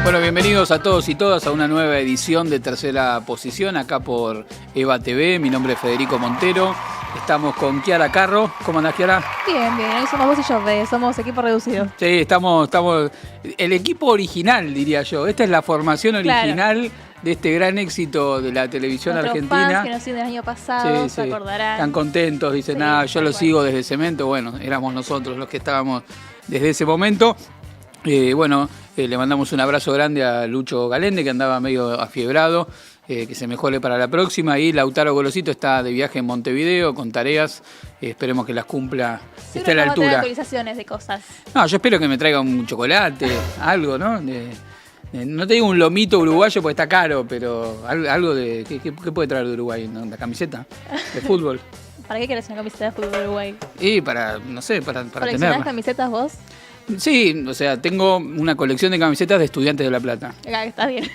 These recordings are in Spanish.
Bueno, bienvenidos a todos y todas a una nueva edición de Tercera Posición, acá por EVA TV. Mi nombre es Federico Montero. Estamos con Kiara Carro. ¿Cómo andás, Kiara? Bien, bien. Hoy somos vos y yo, somos equipo reducido. Sí, estamos el equipo original, diría yo. Esta es la formación original de este gran éxito de la televisión argentina. Fans que nos siguen del año pasado, se acordarán. Están contentos, dicen, yo lo sigo desde Cemento. Bueno, éramos nosotros los que estábamos desde ese momento. Le mandamos un abrazo grande a Lucho Galende, que andaba medio afiebrado, que se mejore para la próxima. Y Lautaro Golosito está de viaje en Montevideo con tareas, esperemos que las cumpla, esté a la altura. Actualizaciones de cosas. No, yo espero que me traiga un chocolate, algo, ¿no? No te digo un lomito uruguayo porque está caro, pero algo de... ¿Qué puede traer de Uruguay? ¿No? ¿La camiseta de fútbol? ¿Para qué querés una camiseta de fútbol de Uruguay? Y para, no sé, para tenerla. ¿Coleccionás camisetas vos? Sí, o sea, tengo una colección de camisetas de Estudiantes de La Plata. Está bien.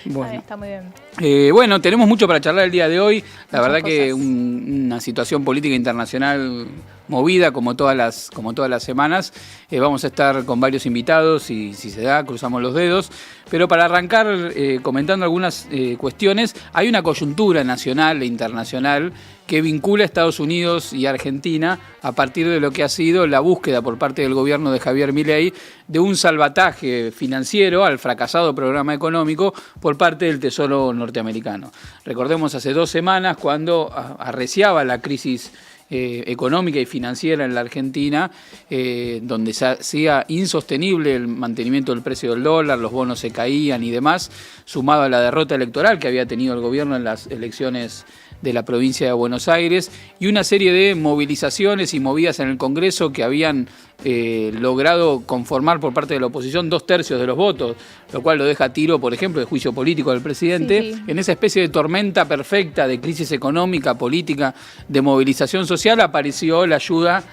Bueno. Está muy bien. Bueno, tenemos mucho para charlar el día de hoy. La verdad cosas. que una situación política internacional movida como todas las semanas. Vamos a estar con varios invitados y si se da, cruzamos los dedos. Pero para arrancar comentando algunas cuestiones, hay una coyuntura nacional e internacional que vincula a Estados Unidos y Argentina a partir de lo que ha sido la búsqueda por parte del gobierno de Javier Milei de un salvataje financiero al fracasado programa económico por parte del Tesoro norteamericano. Recordemos hace 2 semanas cuando arreciaba la crisis económica y financiera en la Argentina, donde se hacía insostenible el mantenimiento del precio del dólar, los bonos se caían y demás, sumado a la derrota electoral que había tenido el gobierno en las elecciones de la provincia de Buenos Aires y una serie de movilizaciones y movidas en el Congreso que habían logrado conformar por parte de la oposición 2/3 de los votos, lo cual lo deja a tiro, por ejemplo, de juicio político del presidente. Sí. En esa especie de tormenta perfecta de crisis económica, política, de movilización social, apareció la ayuda,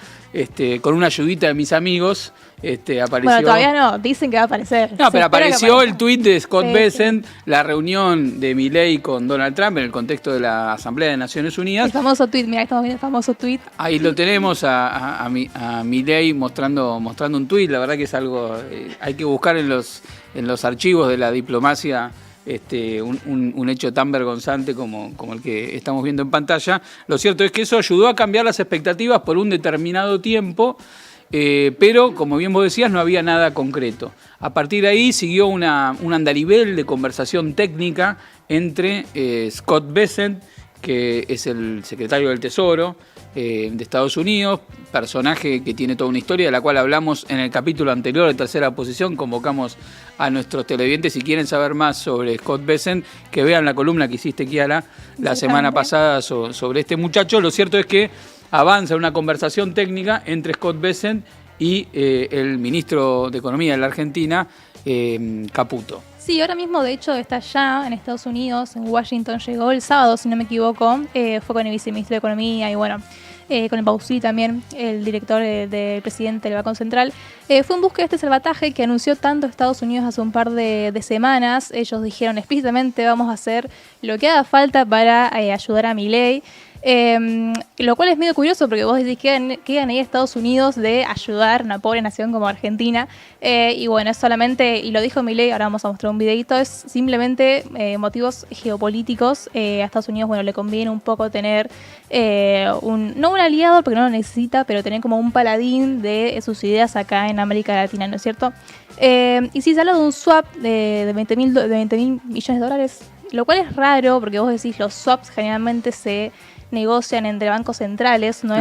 con una ayudita de mis amigos, apareció... Bueno, todavía no, dicen que va a aparecer. No, pero apareció el tuit de Scott Bessent, la reunión de Milei con Donald Trump en el contexto de la Asamblea de Naciones Unidas. El famoso tuit, mirá, estamos viendo el famoso tuit. Ahí lo tenemos a Milei mostrando un tuit, la verdad que es algo, hay que buscar en los archivos de la diplomacia un hecho tan vergonzante como el que estamos viendo en pantalla. Lo cierto es que eso ayudó a cambiar las expectativas por un determinado tiempo, pero como bien vos decías, no había nada concreto. A partir de ahí siguió un andarivel de conversación técnica entre Scott Bessent, que es el secretario del Tesoro de Estados Unidos, personaje que tiene toda una historia de la cual hablamos en el capítulo anterior de Tercera Posición. Convocamos a nuestros televidentes, si quieren saber más sobre Scott Bessent, que vean la columna que hiciste, Kiara, la semana pasada sobre este muchacho. Lo cierto es que avanza una conversación técnica entre Scott Bessent y el ministro de Economía de la Argentina, Caputo. Sí, ahora mismo de hecho está allá en Estados Unidos, en Washington, llegó el sábado, si no me equivoco, fue con el viceministro de Economía y bueno, con el Pausí también, el director del presidente del Banco Central. Fue en busca de este salvataje que anunció tanto Estados Unidos hace un par de semanas. Ellos dijeron explícitamente vamos a hacer lo que haga falta para ayudar a Milei. Lo cual es medio curioso porque vos decís que gané Estados Unidos de ayudar a una pobre nación como Argentina, y bueno, es solamente, y lo dijo Milei, ahora vamos a mostrar un videito, es simplemente motivos geopolíticos. A Estados Unidos, bueno, le conviene un poco tener no un aliado porque no lo necesita, pero tener como un paladín de sus ideas acá en América Latina, ¿no es cierto? Y sí, se habla de un swap de 20 mil millones de dólares, lo cual es raro porque vos decís los swaps generalmente se negocian entre bancos centrales, no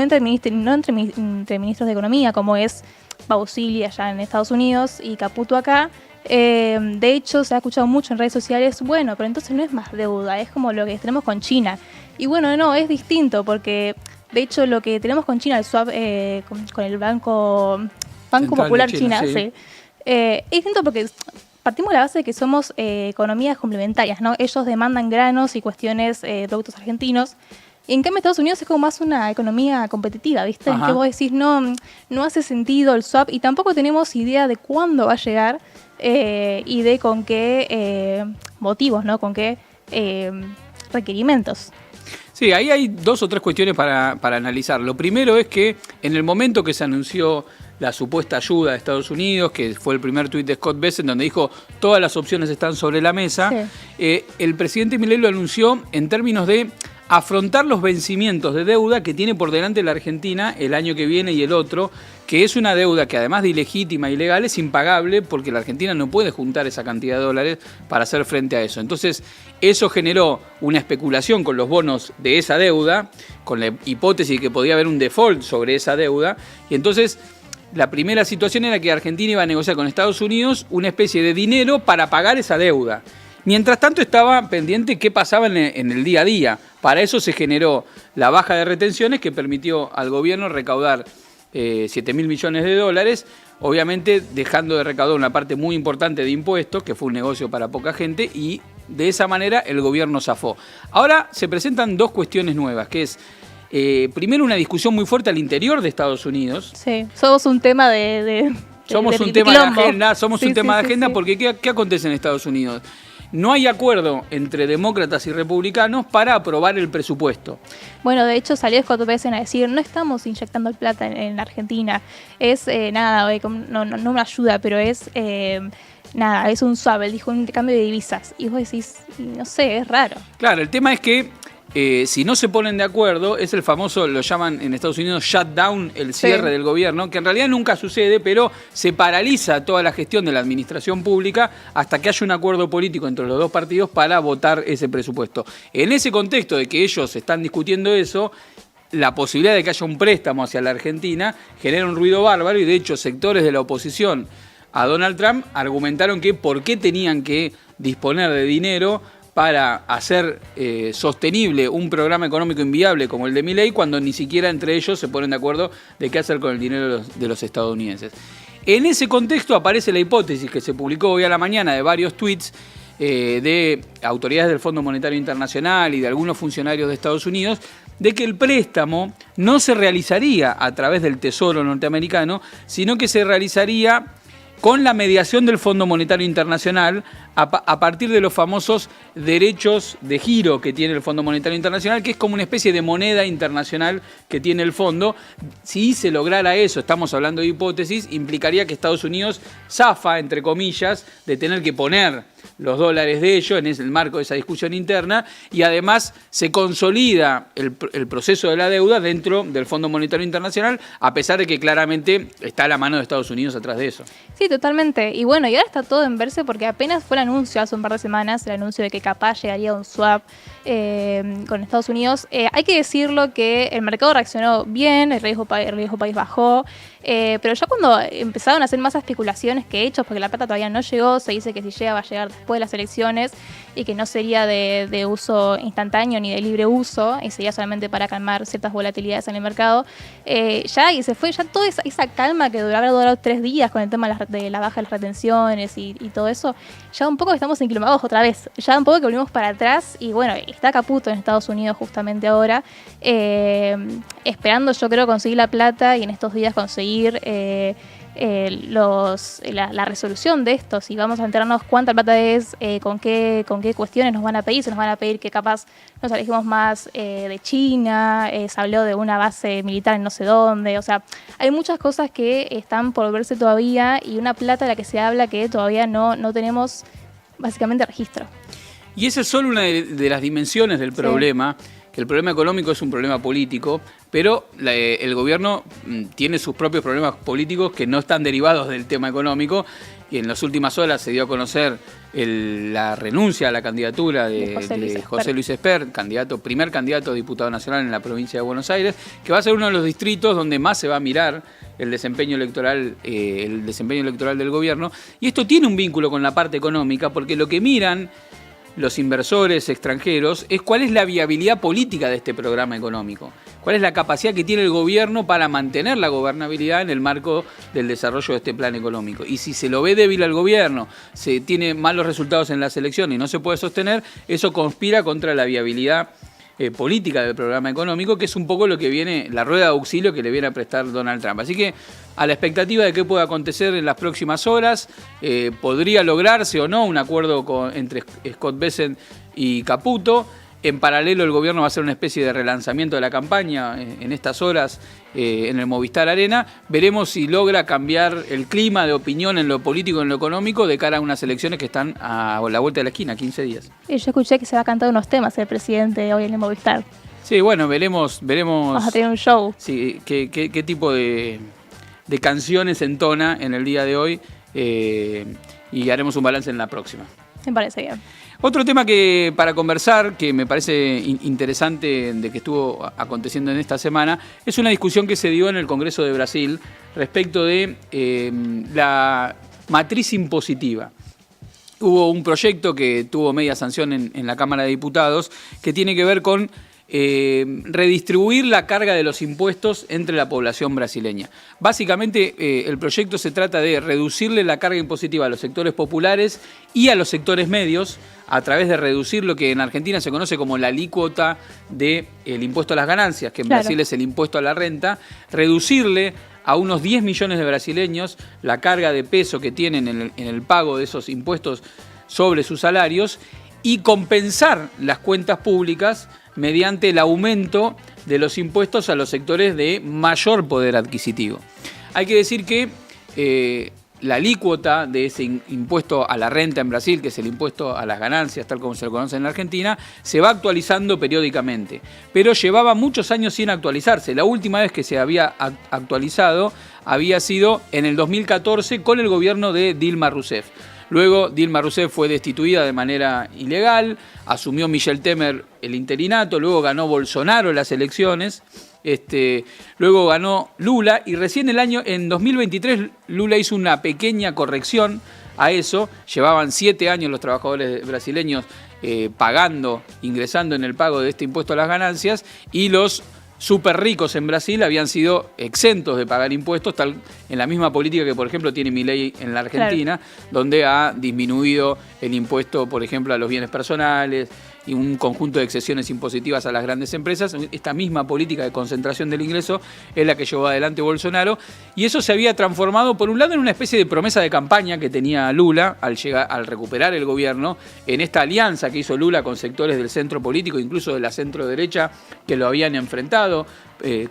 entre ministros de Economía, como es Pausili allá en Estados Unidos y Caputo acá. De hecho, se ha escuchado mucho en redes sociales, bueno, pero entonces no es más deuda, es como lo que tenemos con China. Y bueno, no, es distinto, porque de hecho lo que tenemos con China, el swap con el Banco Popular China, sí. Es distinto porque partimos de la base de que somos economías complementarias, ¿no? Ellos demandan granos y cuestiones, productos argentinos. Y en cambio Estados Unidos es como más una economía competitiva, ¿viste? En que vos decís, no hace sentido el swap y tampoco tenemos idea de cuándo va a llegar y de con qué motivos, ¿no? Con qué requerimientos. Sí, ahí hay dos o tres cuestiones para analizar. Lo primero es que en el momento que se anunció la supuesta ayuda de Estados Unidos, que fue el primer tuit de Scott Bessent, donde dijo todas las opciones están sobre la mesa, el presidente Milei lo anunció en términos de afrontar los vencimientos de deuda que tiene por delante la Argentina el año que viene y el otro, que es una deuda que además de ilegítima y ilegal es impagable porque la Argentina no puede juntar esa cantidad de dólares para hacer frente a eso. Entonces, eso generó una especulación con los bonos de esa deuda, con la hipótesis de que podía haber un default sobre esa deuda, y entonces la primera situación era que Argentina iba a negociar con Estados Unidos una especie de dinero para pagar esa deuda. Mientras tanto estaba pendiente qué pasaba en el día a día. Para eso se generó la baja de retenciones que permitió al gobierno recaudar 7.000 millones de dólares, obviamente dejando de recaudar una parte muy importante de impuestos, que fue un negocio para poca gente, y de esa manera el gobierno zafó. Ahora se presentan dos cuestiones nuevas, que es primero una discusión muy fuerte al interior de Estados Unidos. Sí, somos un tema somos un tema de agenda, un tema de agenda porque ¿qué acontece en Estados Unidos? No hay acuerdo entre demócratas y republicanos para aprobar el presupuesto. Bueno, de hecho salió Scott Bessent a decir, no estamos inyectando plata en Argentina, es no una ayuda, pero es es un swap, él dijo un cambio de divisas. Y vos decís, no sé, es raro. Claro, el tema es que si no se ponen de acuerdo, es el famoso, lo llaman en Estados Unidos shutdown, el cierre del gobierno, que en realidad nunca sucede, pero se paraliza toda la gestión de la administración pública hasta que haya un acuerdo político entre los dos partidos para votar ese presupuesto. En ese contexto de que ellos están discutiendo eso, la posibilidad de que haya un préstamo hacia la Argentina genera un ruido bárbaro y de hecho sectores de la oposición a Donald Trump argumentaron que por qué tenían que disponer de dinero para hacer sostenible un programa económico inviable como el de Milei, cuando ni siquiera entre ellos se ponen de acuerdo de qué hacer con el dinero de los estadounidenses. En ese contexto aparece la hipótesis que se publicó hoy a la mañana de varios tweets de autoridades del Fondo Monetario Internacional y de algunos funcionarios de Estados Unidos, de que el préstamo no se realizaría a través del Tesoro norteamericano, sino que se realizaría con la mediación del Fondo Monetario Internacional a partir de los famosos derechos de giro que tiene el Fondo Monetario Internacional, que es como una especie de moneda internacional que tiene el fondo. Si se lograra eso, estamos hablando de hipótesis, implicaría que Estados Unidos zafa, entre comillas, de tener que poner los dólares de ellos en el marco de esa discusión interna y además se consolida el proceso de la deuda dentro del Fondo Monetario Internacional, a pesar de que claramente está la mano de Estados Unidos atrás de eso. Sí, totalmente. Y bueno, y ahora está todo en verse porque apenas fue el anuncio hace un par de semanas, el anuncio de que capaz llegaría un swap con Estados Unidos. Hay que decirlo que el mercado reaccionó bien, el riesgo país bajó, pero ya cuando empezaron a hacer más especulaciones que hechos, porque la plata todavía no llegó, se dice que si llega va a llegar después de las elecciones y que no sería de uso instantáneo ni de libre uso, y sería solamente para calmar ciertas volatilidades en el mercado, y se fue ya toda esa calma que habrá durado 3 días con el tema de la baja de las retenciones y todo eso, ya un poco estamos enclomados otra vez, ya un poco que volvimos para atrás y bueno, está Caputo en Estados Unidos justamente ahora, esperando yo creo conseguir la plata y en estos días conseguir la resolución de esto, si vamos a enterarnos cuánta plata es, con qué cuestiones nos van a pedir, se nos van a pedir que capaz nos alejemos más de China, se habló de una base militar en no sé dónde, o sea, hay muchas cosas que están por verse todavía y una plata de la que se habla que todavía no tenemos básicamente registro. Y esa es solo una de las dimensiones del problema, que el problema económico es un problema político, pero el gobierno tiene sus propios problemas políticos que no están derivados del tema económico, y en las últimas horas se dio a conocer la renuncia a la candidatura de José Luis Espert, primer candidato a diputado nacional en la provincia de Buenos Aires, que va a ser uno de los distritos donde más se va a mirar el desempeño electoral del gobierno. Y esto tiene un vínculo con la parte económica, porque lo que miran los inversores extranjeros es cuál es la viabilidad política de este programa económico, cuál es la capacidad que tiene el gobierno para mantener la gobernabilidad en el marco del desarrollo de este plan económico. Y si se lo ve débil al gobierno, se tiene malos resultados en las elecciones y no se puede sostener, eso conspira contra la viabilidad política del programa económico, que es un poco lo que viene, la rueda de auxilio que le viene a prestar Donald Trump. Así que a la expectativa de qué pueda acontecer en las próximas horas, podría lograrse o no un acuerdo entre Scott Bessent y Caputo. En paralelo, el gobierno va a hacer una especie de relanzamiento de la campaña en estas horas en el Movistar Arena. Veremos si logra cambiar el clima de opinión en lo político y en lo económico de cara a unas elecciones que están a la vuelta de la esquina, 15 días. Yo escuché que se va a cantar unos temas el presidente hoy en el Movistar. Sí, bueno, veremos. Vamos a tener un show. Sí, qué tipo de canciones entona en el día de hoy y haremos un balance en la próxima. Me parece bien. Otro tema que para conversar, que me parece interesante de que estuvo aconteciendo en esta semana, es una discusión que se dio en el Congreso de Brasil respecto de la matriz impositiva. Hubo un proyecto que tuvo media sanción en la Cámara de Diputados que tiene que ver con redistribuir la carga de los impuestos entre la población brasileña. Básicamente el proyecto se trata de reducirle la carga impositiva a los sectores populares y a los sectores medios a través de reducir lo que en Argentina se conoce como la alícuota del impuesto a las ganancias, que en Brasil es el impuesto a la renta, reducirle a unos 10 millones de brasileños la carga de peso que tienen en el pago de esos impuestos sobre sus salarios y compensar las cuentas públicas mediante el aumento de los impuestos a los sectores de mayor poder adquisitivo. Hay que decir que la alícuota de ese impuesto a la renta en Brasil, que es el impuesto a las ganancias, tal como se lo conoce en la Argentina, se va actualizando periódicamente, pero llevaba muchos años sin actualizarse. La última vez que se había actualizado había sido en el 2014 con el gobierno de Dilma Rousseff. Luego Dilma Rousseff fue destituida de manera ilegal, asumió Michel Temer el interinato, luego ganó Bolsonaro las elecciones, luego ganó Lula y recién en 2023 Lula hizo una pequeña corrección a eso. Llevaban 7 años los trabajadores brasileños ingresando en el pago de este impuesto a las ganancias y los súper ricos en Brasil habían sido exentos de pagar impuestos, tal en la misma política que, por ejemplo, tiene Milei en la Argentina, donde ha disminuido el impuesto, por ejemplo, a los bienes personales y un conjunto de exenciones impositivas a las grandes empresas. Esta misma política de concentración del ingreso es la que llevó adelante Bolsonaro, y eso se había transformado, por un lado, en una especie de promesa de campaña que tenía Lula al recuperar el gobierno, en esta alianza que hizo Lula con sectores del centro político, incluso de la centro derecha, que lo habían enfrentado,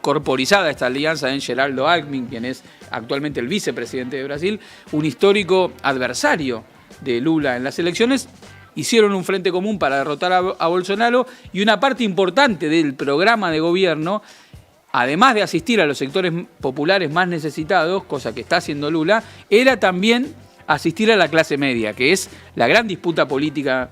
corporizada esta alianza en Geraldo Alckmin, quien es actualmente el vicepresidente de Brasil, un histórico adversario de Lula en las elecciones. Hicieron un frente común para derrotar a Bolsonaro, y una parte importante del programa de gobierno, además de asistir a los sectores populares más necesitados, cosa que está haciendo Lula, era también asistir a la clase media, que es la gran disputa política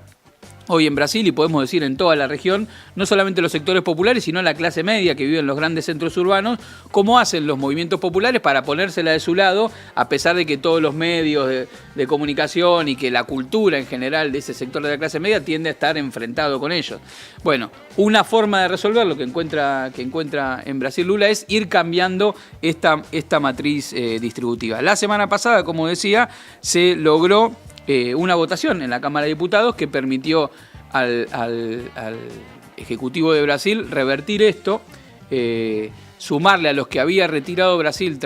hoy en Brasil y podemos decir en toda la región, no solamente los sectores populares, sino la clase media que vive en los grandes centros urbanos, cómo hacen los movimientos populares para ponérsela de su lado, a pesar de que todos los medios de comunicación y que la cultura en general de ese sector de la clase media tiende a estar enfrentado con ellos. Bueno, una forma de resolver lo que encuentra en Brasil Lula es ir cambiando esta matriz distributiva. La semana pasada, como decía, se logró una votación en la Cámara de Diputados que permitió al Ejecutivo de Brasil revertir esto, sumarle a los que había retirado Brasil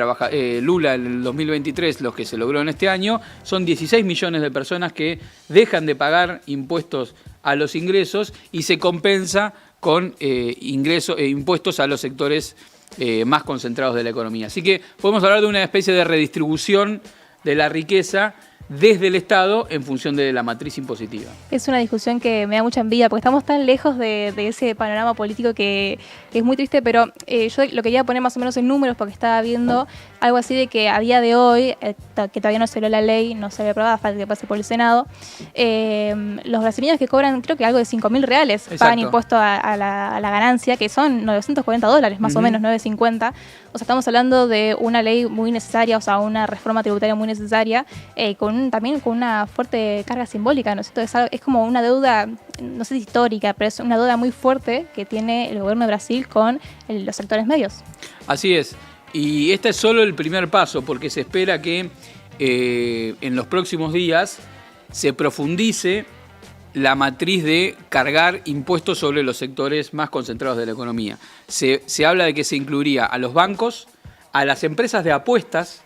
Lula en el 2023, los que se logró en este año, son 16 millones de personas que dejan de pagar impuestos a los ingresos y se compensa con impuestos a los sectores más concentrados de la economía. Así que podemos hablar de una especie de redistribución de la riqueza desde el Estado en función de la matriz impositiva. Es una discusión que me da mucha envidia porque estamos tan lejos de ese panorama político que es muy triste, pero yo lo quería poner más o menos en números porque estaba viendo algo así de que a día de hoy, que todavía no salió la ley, no se había aprobada, falta que pase por el Senado, los brasileños que cobran creo que algo de 5.000 reales pagan impuesto a la ganancia, que son $940 más o menos, 950. O sea, estamos hablando de una ley muy necesaria, o sea, una reforma tributaria muy necesaria, también con una fuerte carga simbólica, ¿no es cierto? Es como una deuda, no sé si histórica, pero es una deuda muy fuerte que tiene el gobierno de Brasil con los sectores medios. Así es. Y este es solo el primer paso, porque se espera que en los próximos días se profundice la matriz de cargar impuestos sobre los sectores más concentrados de la economía. Se habla de que se incluiría a los bancos, a las empresas de apuestas,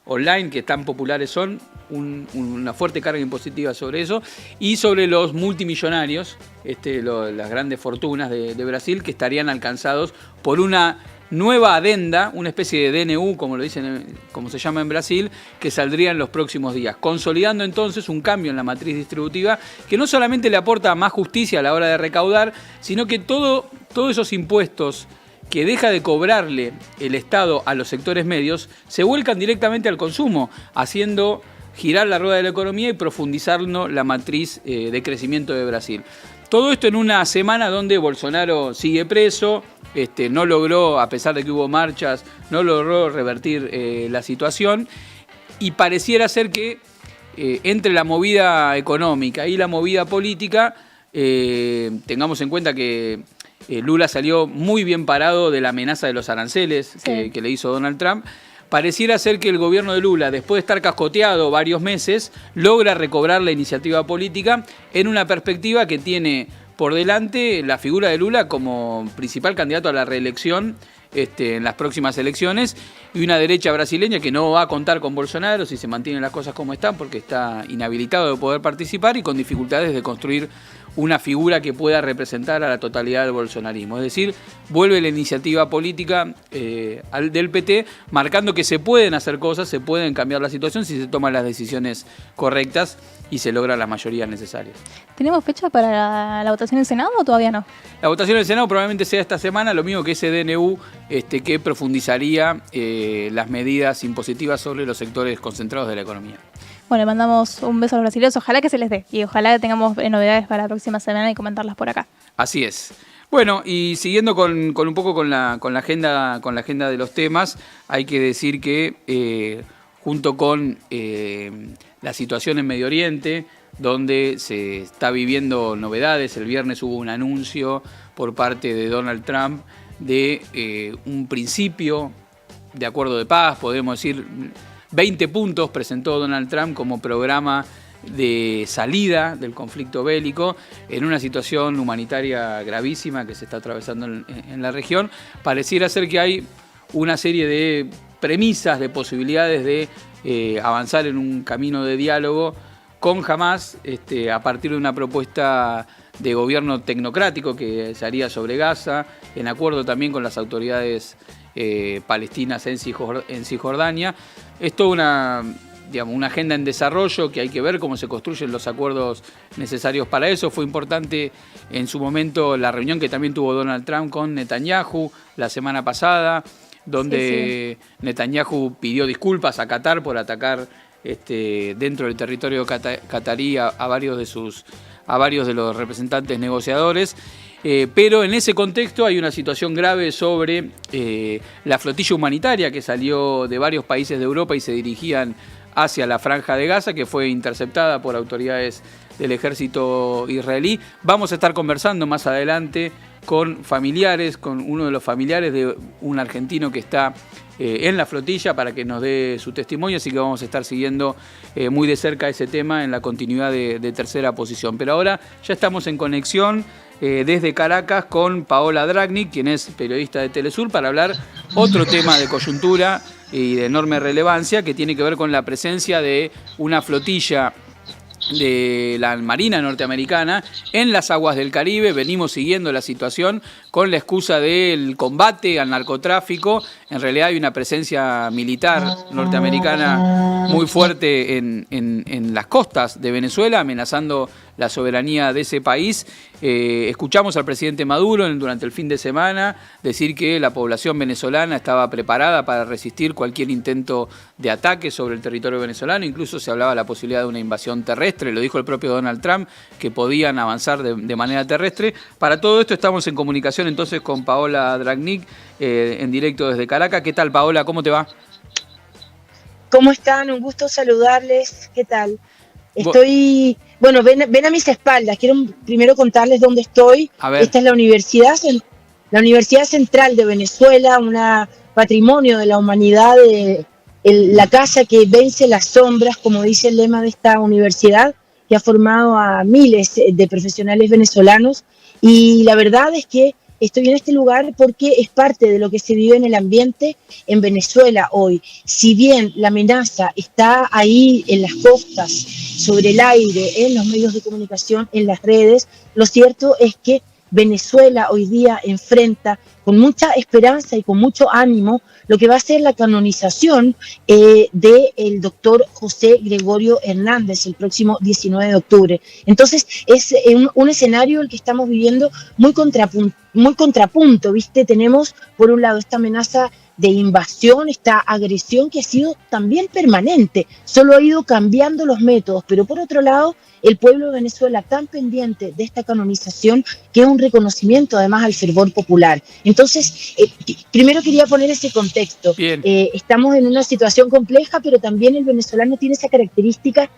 online que tan populares son, una fuerte carga impositiva sobre eso, y sobre los multimillonarios, las grandes fortunas de Brasil, que estarían alcanzados por una nueva adenda, una especie de DNU, como lo dicen, como se llama en Brasil, que saldría en los próximos días, consolidando entonces un cambio en la matriz distributiva que no solamente le aporta más justicia a la hora de recaudar, sino que todos esos impuestos que deja de cobrarle el Estado a los sectores medios se vuelcan directamente al consumo, haciendo girar la rueda de la economía y profundizando la matriz de crecimiento de Brasil. Todo esto en una semana donde Bolsonaro sigue preso, no logró, a pesar de que hubo marchas, no logró revertir la situación, y pareciera ser que entre la movida económica y la movida política, tengamos en cuenta que Lula salió muy bien parado de la amenaza de los aranceles que le hizo Donald Trump. Pareciera ser que el gobierno de Lula, después de estar cascoteado varios meses, logra recobrar la iniciativa política en una perspectiva que tiene por delante la figura de Lula como principal candidato a la reelección en las próximas elecciones, y una derecha brasileña que no va a contar con Bolsonaro si se mantienen las cosas como están, porque está inhabilitado de poder participar y con dificultades de construir una figura que pueda representar a la totalidad del bolsonarismo. Es decir, vuelve la iniciativa política del PT, marcando que se pueden hacer cosas, se pueden cambiar la situación si se toman las decisiones correctas y se logran las mayorías necesarias. ¿Tenemos fecha para la votación en Senado o todavía no? La votación en el Senado probablemente sea esta semana, lo mismo que ese DNU que profundizaría las medidas impositivas sobre los sectores concentrados de la economía. Bueno, le mandamos un beso a los brasileños, ojalá que se les dé y ojalá tengamos novedades para la próxima semana y comentarlas por acá. Así es. Bueno, y siguiendo con un poco con la agenda de los temas, hay que decir que junto con la situación en Medio Oriente, donde se está viviendo novedades, el viernes hubo un anuncio por parte de Donald Trump de un principio de acuerdo de paz, podemos decir. 20 puntos presentó Donald Trump como programa de salida del conflicto bélico en una situación humanitaria gravísima que se está atravesando en la región. Pareciera ser que hay una serie de premisas, de posibilidades de avanzar en un camino de diálogo con Hamás a partir de una propuesta de gobierno tecnocrático que se haría sobre Gaza, en acuerdo también con las autoridades palestinas en Cisjordania. Es toda una agenda en desarrollo que hay que ver cómo se construyen los acuerdos necesarios para eso. Fue importante en su momento la reunión que también tuvo Donald Trump con Netanyahu la semana pasada, donde Netanyahu pidió disculpas a Qatar por atacar dentro del territorio catarí a varios de los representantes negociadores. Pero en ese contexto hay una situación grave sobre la flotilla humanitaria que salió de varios países de Europa y se dirigían hacia la Franja de Gaza, que fue interceptada por autoridades del ejército israelí. Vamos a estar conversando más adelante con familiares, con uno de los familiares de un argentino que está en la flotilla para que nos dé su testimonio, así que vamos a estar siguiendo muy de cerca ese tema en la continuidad de Tercera Posición. Pero ahora ya estamos en conexión desde Caracas con Paola Dragnik, quien es periodista de Telesur, para hablar otro tema de coyuntura y de enorme relevancia que tiene que ver con la presencia de una flotilla de la Marina norteamericana en las aguas del Caribe. Venimos siguiendo la situación con la excusa del combate al narcotráfico. En realidad hay una presencia militar norteamericana muy fuerte en las costas de Venezuela, amenazando la soberanía de ese país. Escuchamos al presidente Maduro durante el fin de semana decir que la población venezolana estaba preparada para resistir cualquier intento de ataque sobre el territorio venezolano. Incluso se hablaba de la posibilidad de una invasión terrestre, lo dijo el propio Donald Trump, que podían avanzar de manera terrestre. Para todo esto estamos en comunicación entonces con Paola Dragnik, en directo desde Caracas. ¿Qué tal, Paola? ¿Cómo te va? ¿Cómo están? Un gusto saludarles. ¿Qué tal? Estoy... Bueno, ven a mis espaldas. Quiero primero contarles dónde estoy. Esta es la Universidad Central de Venezuela, un patrimonio de la humanidad, la casa que vence las sombras, como dice el lema de esta universidad, que ha formado a miles de profesionales venezolanos. Y la verdad es que estoy en este lugar porque es parte de lo que se vive en el ambiente en Venezuela hoy. Si bien la amenaza está ahí en las costas, sobre el aire, en los medios de comunicación, en las redes, lo cierto es que Venezuela hoy día enfrenta con mucha esperanza y con mucho ánimo lo que va a ser la canonización del doctor José Gregorio Hernández el próximo 19 de octubre. Entonces es un escenario el que estamos viviendo muy contrapunto, ¿viste? Tenemos por un lado esta amenaza de invasión, esta agresión que ha sido también permanente, solo ha ido cambiando los métodos, pero por otro lado, el pueblo de Venezuela tan pendiente de esta canonización que es un reconocimiento además al fervor popular. Entonces, primero quería poner ese contexto. Estamos en una situación compleja, pero también el venezolano tiene esa característica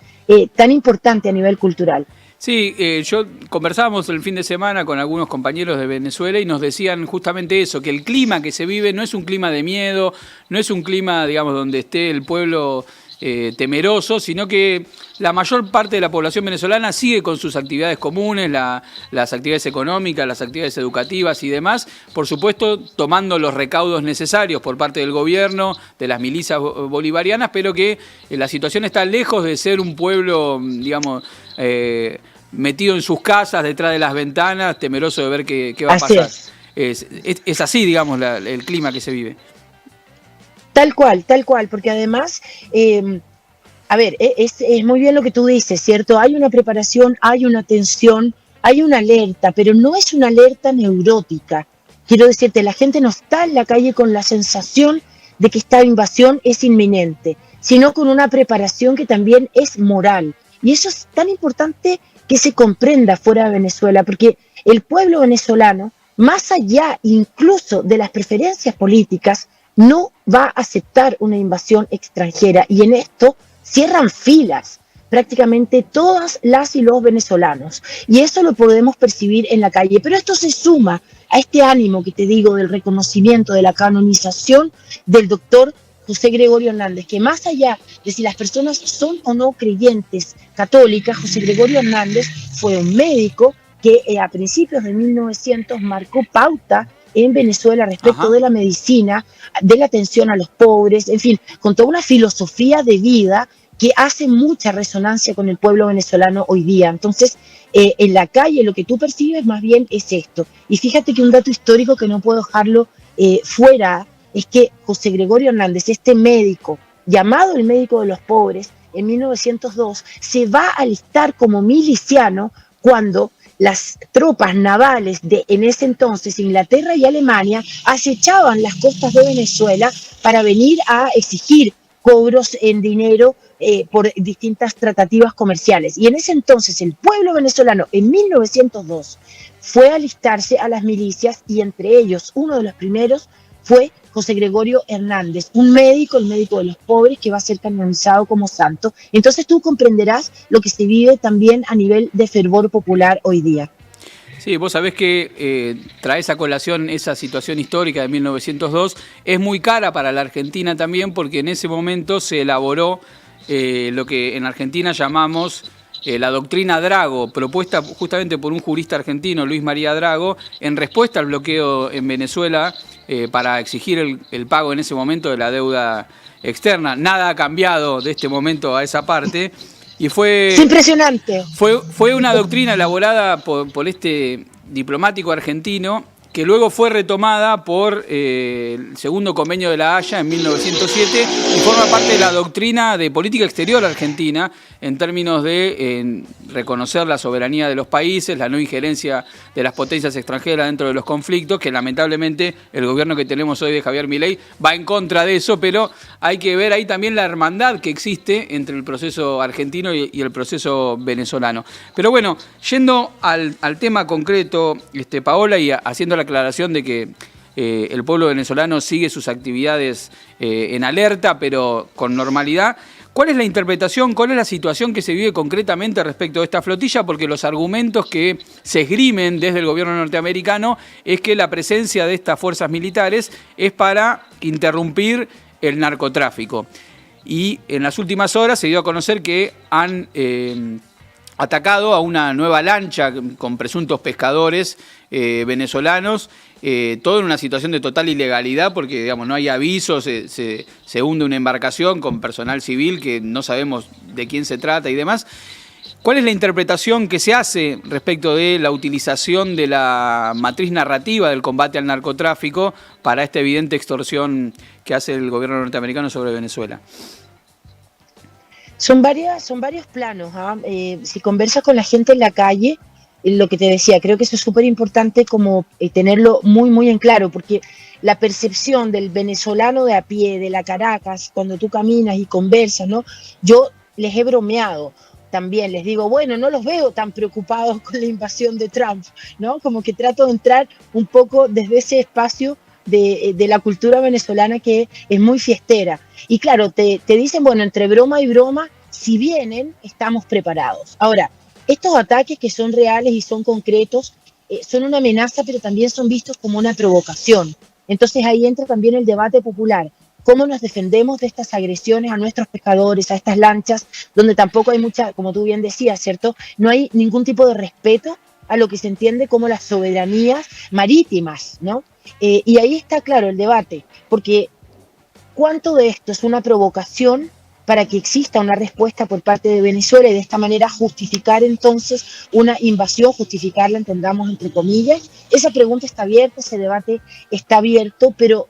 tan importante a nivel cultural. Sí, yo conversábamos el fin de semana con algunos compañeros de Venezuela y nos decían justamente eso, que el clima que se vive no es un clima de miedo, no es un clima, digamos, donde esté el pueblo temeroso, sino que la mayor parte de la población venezolana sigue con sus actividades comunes, las actividades económicas, las actividades educativas y demás, por supuesto tomando los recaudos necesarios por parte del gobierno, de las milicias bolivarianas, pero que la situación está lejos de ser un pueblo, digamos, metido en sus casas, detrás de las ventanas, temeroso de ver qué va a pasar. Es así, digamos, el clima que se vive. Tal cual, porque además, a ver, es muy bien lo que tú dices, ¿cierto? Hay una preparación, hay una tensión, hay una alerta, pero no es una alerta neurótica. Quiero decirte, la gente no está en la calle con la sensación de que esta invasión es inminente, sino con una preparación que también es moral. Y eso es tan importante que se comprenda fuera de Venezuela, porque el pueblo venezolano, más allá incluso de las preferencias políticas, no va a aceptar una invasión extranjera. Y en esto cierran filas prácticamente todas las y los venezolanos. Y eso lo podemos percibir en la calle. Pero esto se suma a este ánimo que te digo del reconocimiento, de la canonización del doctor José Gregorio Hernández, que más allá de si las personas son o no creyentes católicas, José Gregorio Hernández fue un médico que a principios de 1900 marcó pauta en Venezuela respecto de la medicina, de la atención a los pobres, en fin, con toda una filosofía de vida que hace mucha resonancia con el pueblo venezolano hoy día. Entonces, en la calle lo que tú percibes más bien es esto. Y fíjate que un dato histórico que no puedo dejarlo fuera es que José Gregorio Hernández, este médico, llamado el médico de los pobres, en 1902, se va a alistar como miliciano cuando las tropas navales de en ese entonces Inglaterra y Alemania acechaban las costas de Venezuela para venir a exigir cobros en dinero por distintas tratativas comerciales. Y en ese entonces el pueblo venezolano en 1902 fue a alistarse a las milicias y entre ellos uno de los primeros fue José Gregorio Hernández, un médico, el médico de los pobres, que va a ser canonizado como santo. Entonces tú comprenderás lo que se vive también a nivel de fervor popular hoy día. Sí, vos sabés que traes a colación esa situación histórica de 1902. Es muy cara para la Argentina también porque en ese momento se elaboró lo que en Argentina llamamos la doctrina Drago, propuesta justamente por un jurista argentino, Luis María Drago, en respuesta al bloqueo en Venezuela para exigir el pago en ese momento de la deuda externa. Nada ha cambiado de este momento a esa parte. Y fue... Es impresionante. Fue una doctrina elaborada por este diplomático argentino que luego fue retomada por el segundo convenio de La Haya en 1907 y forma parte de la doctrina de política exterior argentina en términos de reconocer la soberanía de los países, la no injerencia de las potencias extranjeras dentro de los conflictos, que lamentablemente el gobierno que tenemos hoy de Javier Milei va en contra de eso, pero hay que ver ahí también la hermandad que existe entre el proceso argentino y el proceso venezolano. Pero bueno, yendo al tema concreto, Paola, y haciendo la aclaración de que el pueblo venezolano sigue sus actividades en alerta, pero con normalidad. ¿Cuál es la interpretación, cuál es la situación que se vive concretamente respecto de esta flotilla? Porque los argumentos que se esgrimen desde el gobierno norteamericano es que la presencia de estas fuerzas militares es para interrumpir el narcotráfico. Y en las últimas horas se dio a conocer que han atacado a una nueva lancha con presuntos pescadores venezolanos, todo en una situación de total ilegalidad porque, digamos, no hay avisos, se hunde una embarcación con personal civil que no sabemos de quién se trata y demás. ¿Cuál es la interpretación que se hace respecto de la utilización de la matriz narrativa del combate al narcotráfico para esta evidente extorsión que hace el gobierno norteamericano sobre Venezuela? Son varios planos. Si conversas con la gente en la calle, lo que te decía, creo que eso es súper importante como tenerlo muy, muy en claro, porque la percepción del venezolano de a pie, de la Caracas, cuando tú caminas y conversas, ¿no? Yo les he bromeado también, les digo, bueno, no los veo tan preocupados con la invasión de Trump, ¿no? Como que trato de entrar un poco desde ese espacio de la cultura venezolana que es muy fiestera. Y claro, te dicen, bueno, entre broma y broma, si vienen, estamos preparados. Ahora, estos ataques que son reales y son concretos, son una amenaza, pero también son vistos como una provocación. Entonces ahí entra también el debate popular. ¿Cómo nos defendemos de estas agresiones a nuestros pescadores, a estas lanchas, donde tampoco hay mucha, como tú bien decías, ¿cierto? No hay ningún tipo de respeto a lo que se entiende como las soberanías marítimas, ¿no? Y ahí está claro el debate, porque ¿cuánto de esto es una provocación para que exista una respuesta por parte de Venezuela y de esta manera justificar entonces una invasión, justificarla, entendamos entre comillas? Esa pregunta está abierta, ese debate está abierto, pero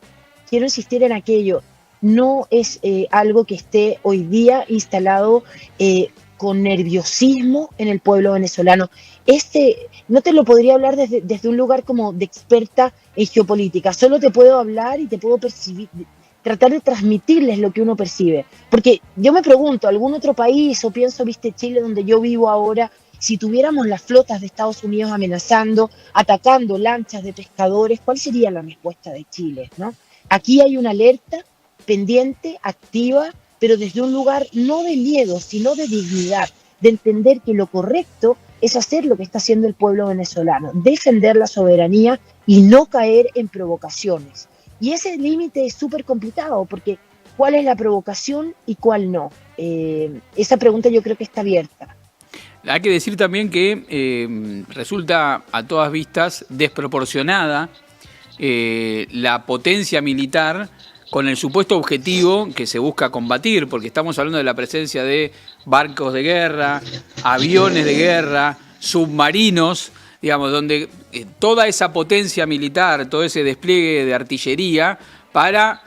quiero insistir en aquello, no es algo que esté hoy día instalado con nerviosismo en el pueblo venezolano. No te lo podría hablar desde un lugar como de experta en geopolítica, solo te puedo hablar y te puedo percibir, tratar de transmitirles lo que uno percibe. Porque yo me pregunto, ¿algún otro país, o pienso, viste, Chile, donde yo vivo ahora, si tuviéramos las flotas de Estados Unidos amenazando, atacando lanchas de pescadores, ¿cuál sería la respuesta de Chile, ¿no? Aquí hay una alerta pendiente, activa, pero desde un lugar no de miedo, sino de dignidad, de entender que lo correcto es hacer lo que está haciendo el pueblo venezolano, defender la soberanía y no caer en provocaciones. Y ese límite es súper complicado, porque ¿cuál es la provocación y cuál no? Esa pregunta yo creo que está abierta. Hay que decir también que resulta a todas vistas desproporcionada la potencia militar con el supuesto objetivo que se busca combatir, porque estamos hablando de la presencia de barcos de guerra, aviones de guerra, submarinos, digamos, donde toda esa potencia militar, todo ese despliegue de artillería para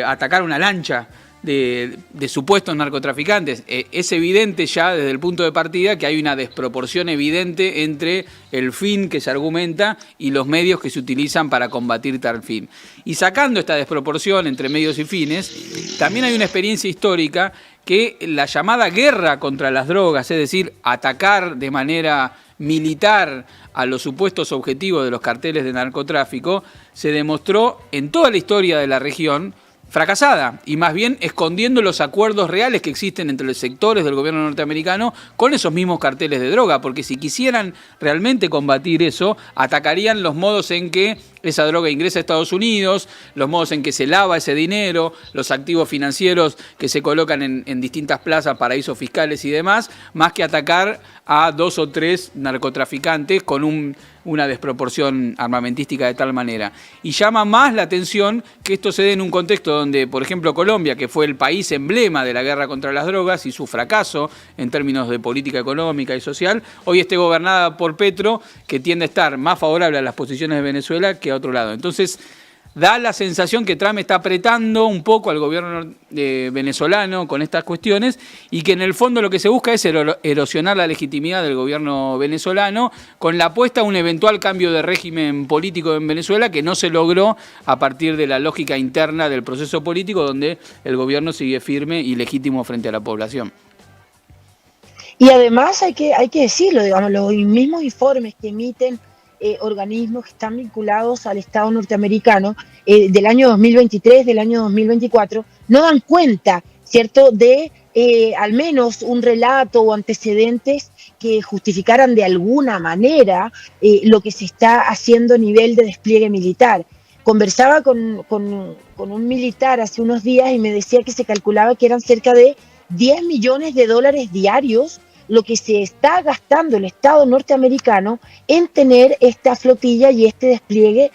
atacar una lancha de supuestos narcotraficantes. Es evidente ya desde el punto de partida que hay una desproporción evidente entre el fin que se argumenta y los medios que se utilizan para combatir tal fin. Y sacando esta desproporción entre medios y fines, también hay una experiencia histórica que la llamada guerra contra las drogas, es decir, atacar de manera militar a los supuestos objetivos de los carteles de narcotráfico, se demostró en toda la historia de la región fracasada, y más bien escondiendo los acuerdos reales que existen entre los sectores del gobierno norteamericano con esos mismos carteles de droga, porque si quisieran realmente combatir eso, atacarían los modos en que esa droga ingresa a Estados Unidos, los modos en que se lava ese dinero, los activos financieros que se colocan en distintas plazas, paraísos fiscales y demás, más que atacar a 2 o 3 narcotraficantes con una desproporción armamentística de tal manera. Y llama más la atención que esto se dé en un contexto donde, por ejemplo, Colombia, que fue el país emblema de la guerra contra las drogas y su fracaso en términos de política económica y social, hoy esté gobernada por Petro, que tiende a estar más favorable a las posiciones de Venezuela que a otro lado. Entonces, da la sensación que Trump está apretando un poco al gobierno venezolano con estas cuestiones y que en el fondo lo que se busca es erosionar la legitimidad del gobierno venezolano con la apuesta a un eventual cambio de régimen político en Venezuela que no se logró a partir de la lógica interna del proceso político donde el gobierno sigue firme y legítimo frente a la población. Y además hay que decirlo, digamos, los mismos informes que emiten organismos que están vinculados al Estado norteamericano del año 2023, del año 2024, no dan cuenta, ¿cierto?, de al menos un relato o antecedentes que justificaran de alguna manera lo que se está haciendo a nivel de despliegue militar. Conversaba con un militar hace unos días y me decía que se calculaba que eran cerca de $10 millones diarios lo que se está gastando el Estado norteamericano en tener esta flotilla y este despliegue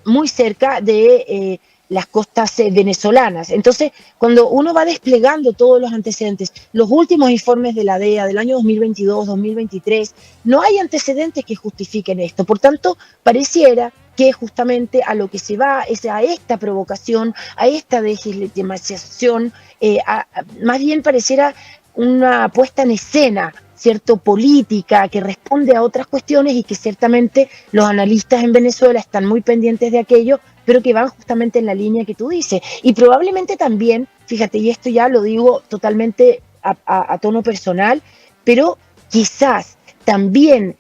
muy cerca de las costas venezolanas. Entonces, cuando uno va desplegando todos los antecedentes, los últimos informes de la DEA del año 2022, 2023, no hay antecedentes que justifiquen esto. Por tanto, pareciera que justamente a lo que se va es a esta provocación, a esta deslegitimación, más bien pareciera una puesta en escena, ¿cierto?, política que responde a otras cuestiones y que ciertamente los analistas en Venezuela están muy pendientes de aquello, pero que van justamente en la línea que tú dices. Y probablemente también, fíjate, y esto ya lo digo totalmente a tono personal, pero quizás también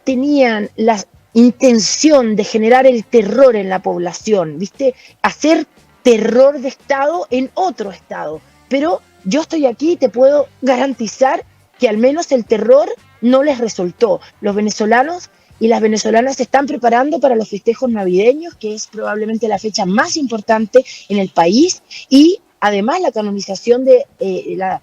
tenían la intención de generar el terror en la población, ¿viste? Hacer terror de Estado en otro Estado. Pero yo estoy aquí y te puedo garantizar que al menos el terror no les resultó. Los venezolanos y las venezolanas se están preparando para los festejos navideños, que es probablemente la fecha más importante en el país, y además la canonización de la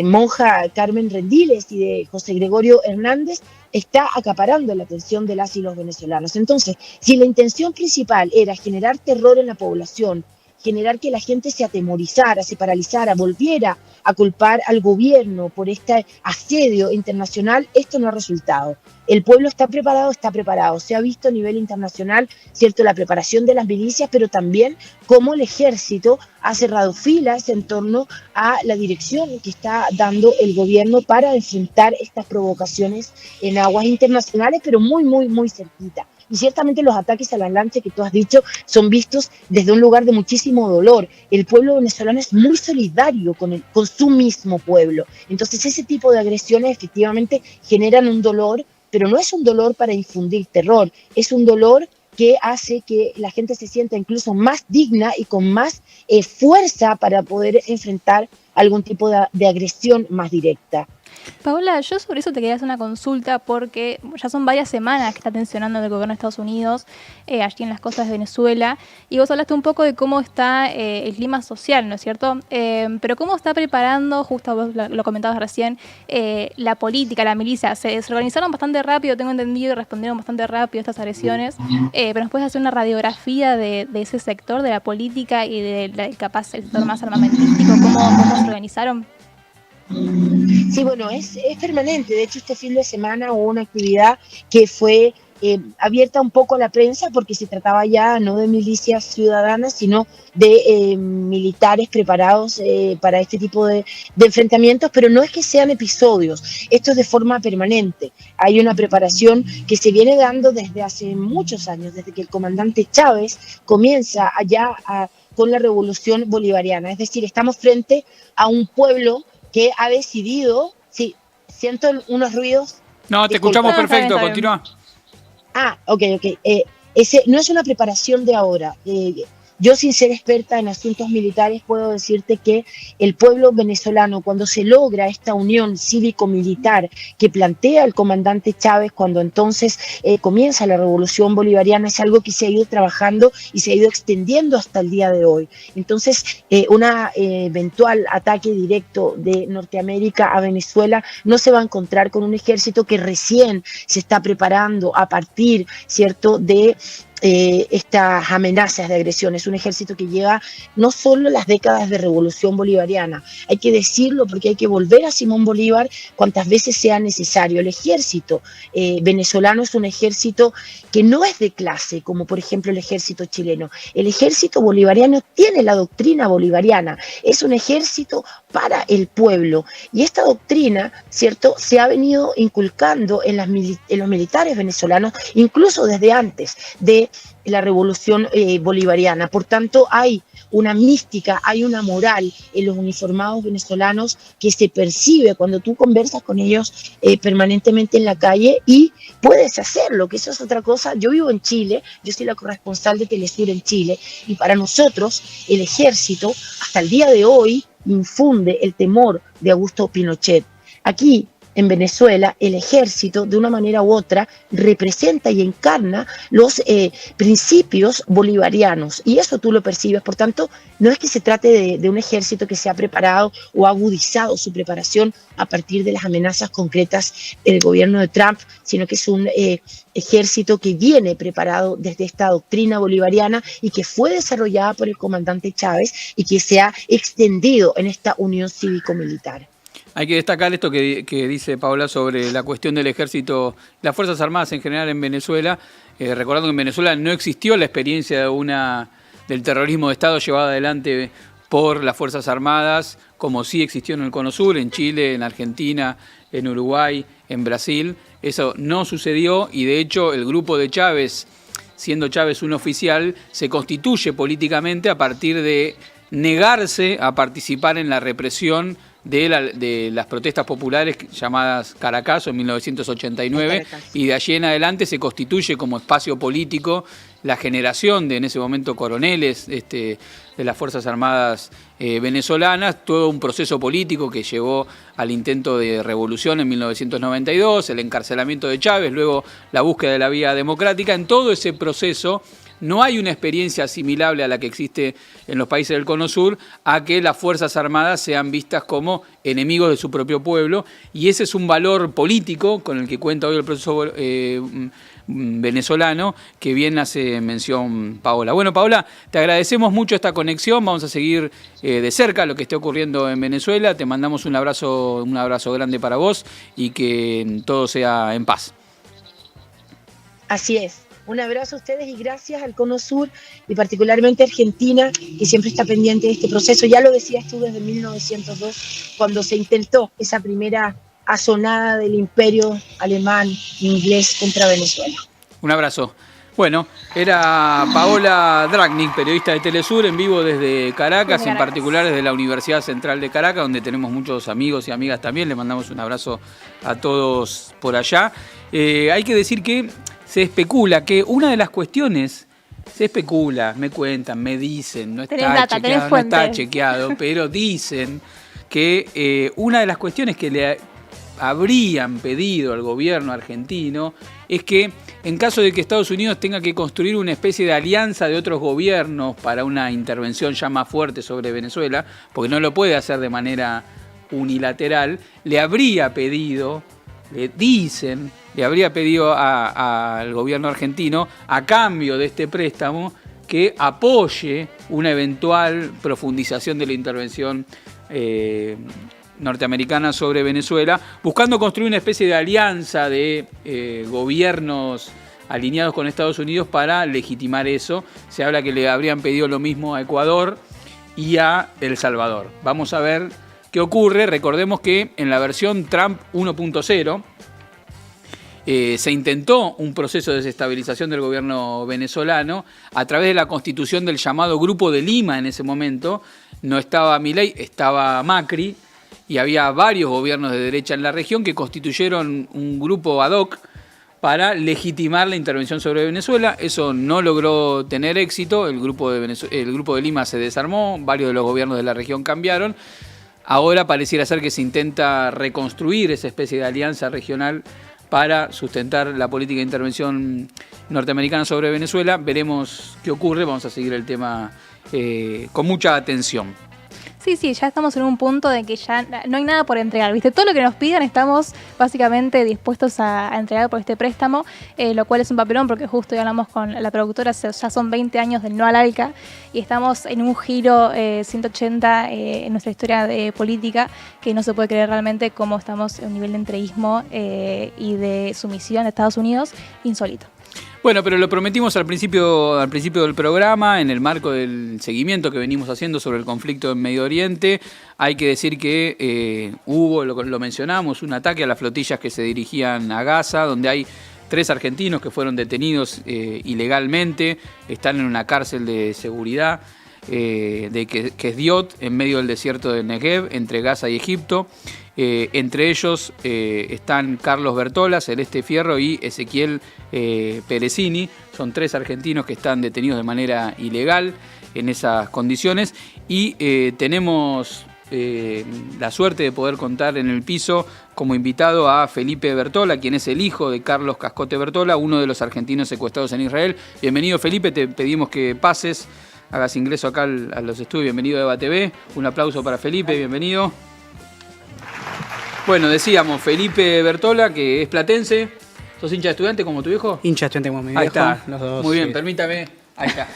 monja Carmen Rendiles y de José Gregorio Hernández está acaparando la atención de las y los venezolanos. Entonces, si la intención principal era generar terror en la población, generar que la gente se atemorizara, se paralizara, volviera a culpar al gobierno por este asedio internacional, esto no ha resultado. El pueblo está preparado. Se ha visto a nivel internacional, cierto, la preparación de las milicias, pero también cómo el ejército ha cerrado filas en torno a la dirección que está dando el gobierno para enfrentar estas provocaciones en aguas internacionales, pero muy, muy, muy cerquita. Y ciertamente los ataques a las lanchas que tú has dicho son vistos desde un lugar de muchísimo dolor. El pueblo venezolano es muy solidario con su mismo pueblo. Entonces ese tipo de agresiones efectivamente generan un dolor, pero no es un dolor para infundir terror, es un dolor que hace que la gente se sienta incluso más digna y con más fuerza para poder enfrentar algún tipo de agresión más directa. Paola, yo sobre eso te quería hacer una consulta porque ya son varias semanas que está tensionando el gobierno de Estados Unidos allí en las costas de Venezuela, y vos hablaste un poco de cómo está el clima social, ¿no es cierto? Pero cómo está preparando, justo vos lo comentabas recién, la política, la milicia. Se organizaron bastante rápido, tengo entendido, y respondieron bastante rápido a estas agresiones, pero nos puedes hacer una radiografía de ese sector, de la política y del capaz el sector más armamentístico, cómo se organizaron. Sí, bueno, es permanente. De hecho, este fin de semana hubo una actividad que fue abierta un poco a la prensa porque se trataba ya no de milicias ciudadanas, sino de militares preparados para este tipo de enfrentamientos, pero no es que sean episodios, esto es de forma permanente. Hay una preparación que se viene dando desde hace muchos años, desde que el comandante Chávez comienza allá con la revolución bolivariana. Es decir, estamos frente a un pueblo que ha decidido, sí, siento unos ruidos. No, te escuchamos perfecto, continúa. Ok. Ese no es una preparación de ahora. Yo, sin ser experta en asuntos militares, puedo decirte que el pueblo venezolano, cuando se logra esta unión cívico-militar que plantea el comandante Chávez cuando entonces comienza la revolución bolivariana, es algo que se ha ido trabajando y se ha ido extendiendo hasta el día de hoy. Entonces, un eventual ataque directo de Norteamérica a Venezuela no se va a encontrar con un ejército que recién se está preparando a partir, ¿cierto?, de estas amenazas de agresión. Es un ejército que lleva no solo las décadas de revolución bolivariana, hay que decirlo porque hay que volver a Simón Bolívar cuantas veces sea necesario. El ejército venezolano es un ejército que no es de clase, como por ejemplo el ejército chileno. El ejército bolivariano tiene la doctrina bolivariana, es un ejército para el pueblo, y esta doctrina, ¿cierto?, se ha venido inculcando en los militares venezolanos incluso desde antes de la revolución bolivariana. Por tanto, hay una mística, hay una moral en los uniformados venezolanos que se percibe cuando tú conversas con ellos permanentemente en la calle, y puedes hacerlo, que eso es otra cosa. Yo vivo en Chile, yo soy la corresponsal de Telesur en Chile, y para nosotros el ejército hasta el día de hoy infunde el temor de Augusto Pinochet. Aquí en Venezuela el ejército, de una manera u otra, representa y encarna los principios bolivarianos, y eso tú lo percibes. Por tanto, no es que se trate de un ejército que se ha preparado o ha agudizado su preparación a partir de las amenazas concretas del gobierno de Trump, sino que es un ejército que viene preparado desde esta doctrina bolivariana y que fue desarrollada por el comandante Chávez y que se ha extendido en esta unión cívico-militar. Hay que destacar esto que dice Paola sobre la cuestión del ejército, las Fuerzas Armadas en general en Venezuela, recordando que en Venezuela no existió la experiencia del terrorismo de Estado llevado adelante por las Fuerzas Armadas, como sí existió en el Cono Sur, en Chile, en Argentina, en Uruguay, en Brasil. Eso no sucedió y de hecho el grupo de Chávez, siendo Chávez un oficial, se constituye políticamente a partir de negarse a participar en la represión de las protestas populares llamadas Caracazo en 1989, y de allí en adelante se constituye como espacio político la generación de, en ese momento, coroneles de las Fuerzas Armadas venezolanas, todo un proceso político que llevó al intento de revolución en 1992, el encarcelamiento de Chávez, luego la búsqueda de la vía democrática. En todo ese proceso no hay una experiencia asimilable a la que existe en los países del Cono Sur, a que las Fuerzas Armadas sean vistas como enemigos de su propio pueblo, y ese es un valor político con el que cuenta hoy el proceso venezolano, que bien hace mención Paola. Bueno, Paola, te agradecemos mucho esta conexión, vamos a seguir de cerca lo que esté ocurriendo en Venezuela, te mandamos un abrazo grande para vos y que todo sea en paz. Así es. Un abrazo a ustedes y gracias al Cono Sur y particularmente a Argentina, que siempre está pendiente de este proceso. Ya lo decías tú desde 1902, cuando se intentó esa primera asonada del imperio alemán inglés contra Venezuela. Un abrazo. Bueno, era Paola Dragnik, periodista de Telesur, en vivo desde Caracas, en particular desde la Universidad Central de Caracas, donde tenemos muchos amigos y amigas también. Le mandamos un abrazo a todos por allá. Hay que decir que se especula que una de las cuestiones, me cuentan, me dicen, no está chequeado, pero dicen que una de las cuestiones que le habrían pedido al gobierno argentino es que en caso de que Estados Unidos tenga que construir una especie de alianza de otros gobiernos para una intervención ya más fuerte sobre Venezuela, porque no lo puede hacer de manera unilateral, le habría pedido al gobierno argentino, a cambio de este préstamo, que apoye una eventual profundización de la intervención norteamericana sobre Venezuela, buscando construir una especie de alianza de gobiernos alineados con Estados Unidos para legitimar eso. Se habla que le habrían pedido lo mismo a Ecuador y a El Salvador. Vamos a ver qué ocurre. Recordemos que en la versión Trump 1.0 se intentó un proceso de desestabilización del gobierno venezolano a través de la constitución del llamado Grupo de Lima. En ese momento no estaba Milei, estaba Macri, y había varios gobiernos de derecha en la región que constituyeron un grupo ad hoc para legitimar la intervención sobre Venezuela. Eso no logró tener éxito, el grupo de Lima se desarmó, varios de los gobiernos de la región cambiaron. Ahora pareciera ser que se intenta reconstruir esa especie de alianza regional para sustentar la política de intervención norteamericana sobre Venezuela. Veremos qué ocurre, vamos a seguir el tema con mucha atención. Sí, ya estamos en un punto de que ya no hay nada por entregar, ¿viste? Todo lo que nos pidan estamos básicamente dispuestos a entregar por este préstamo, lo cual es un papelón porque justo ya hablamos con la productora, ya son 20 años del no al ALCA y estamos en un giro 180 en nuestra historia política que no se puede creer realmente cómo estamos en un nivel de entreguismo y de sumisión de Estados Unidos insólito. Bueno, pero lo prometimos al principio del programa, en el marco del seguimiento que venimos haciendo sobre el conflicto en Medio Oriente. Hay que decir que hubo, lo mencionamos, un ataque a las flotillas que se dirigían a Gaza, donde hay 3 argentinos que fueron detenidos ilegalmente, están en una cárcel de seguridad que es Diot, en medio del desierto de Negev, entre Gaza y Egipto. Entre ellos están Carlos Bertola, Celeste Fierro y Ezequiel Perecini. Son 3 argentinos que están detenidos de manera ilegal en esas condiciones. Y tenemos la suerte de poder contar en el piso como invitado a Felipe Bertola, quien es el hijo de Carlos Cascote Bertola, uno de los argentinos secuestrados en Israel. Bienvenido, Felipe, te pedimos que pases, hagas ingreso acá a los estudios. Bienvenido a Eva TV. Un aplauso para Felipe, bienvenido. Bueno, decíamos, Felipe Bertola, que es platense. ¿Sos hincha de Estudiantes como tu viejo? Hincha de Estudiantes como mi viejo. Ahí está, los dos. Muy bien, Sí. Permítame. Ahí está.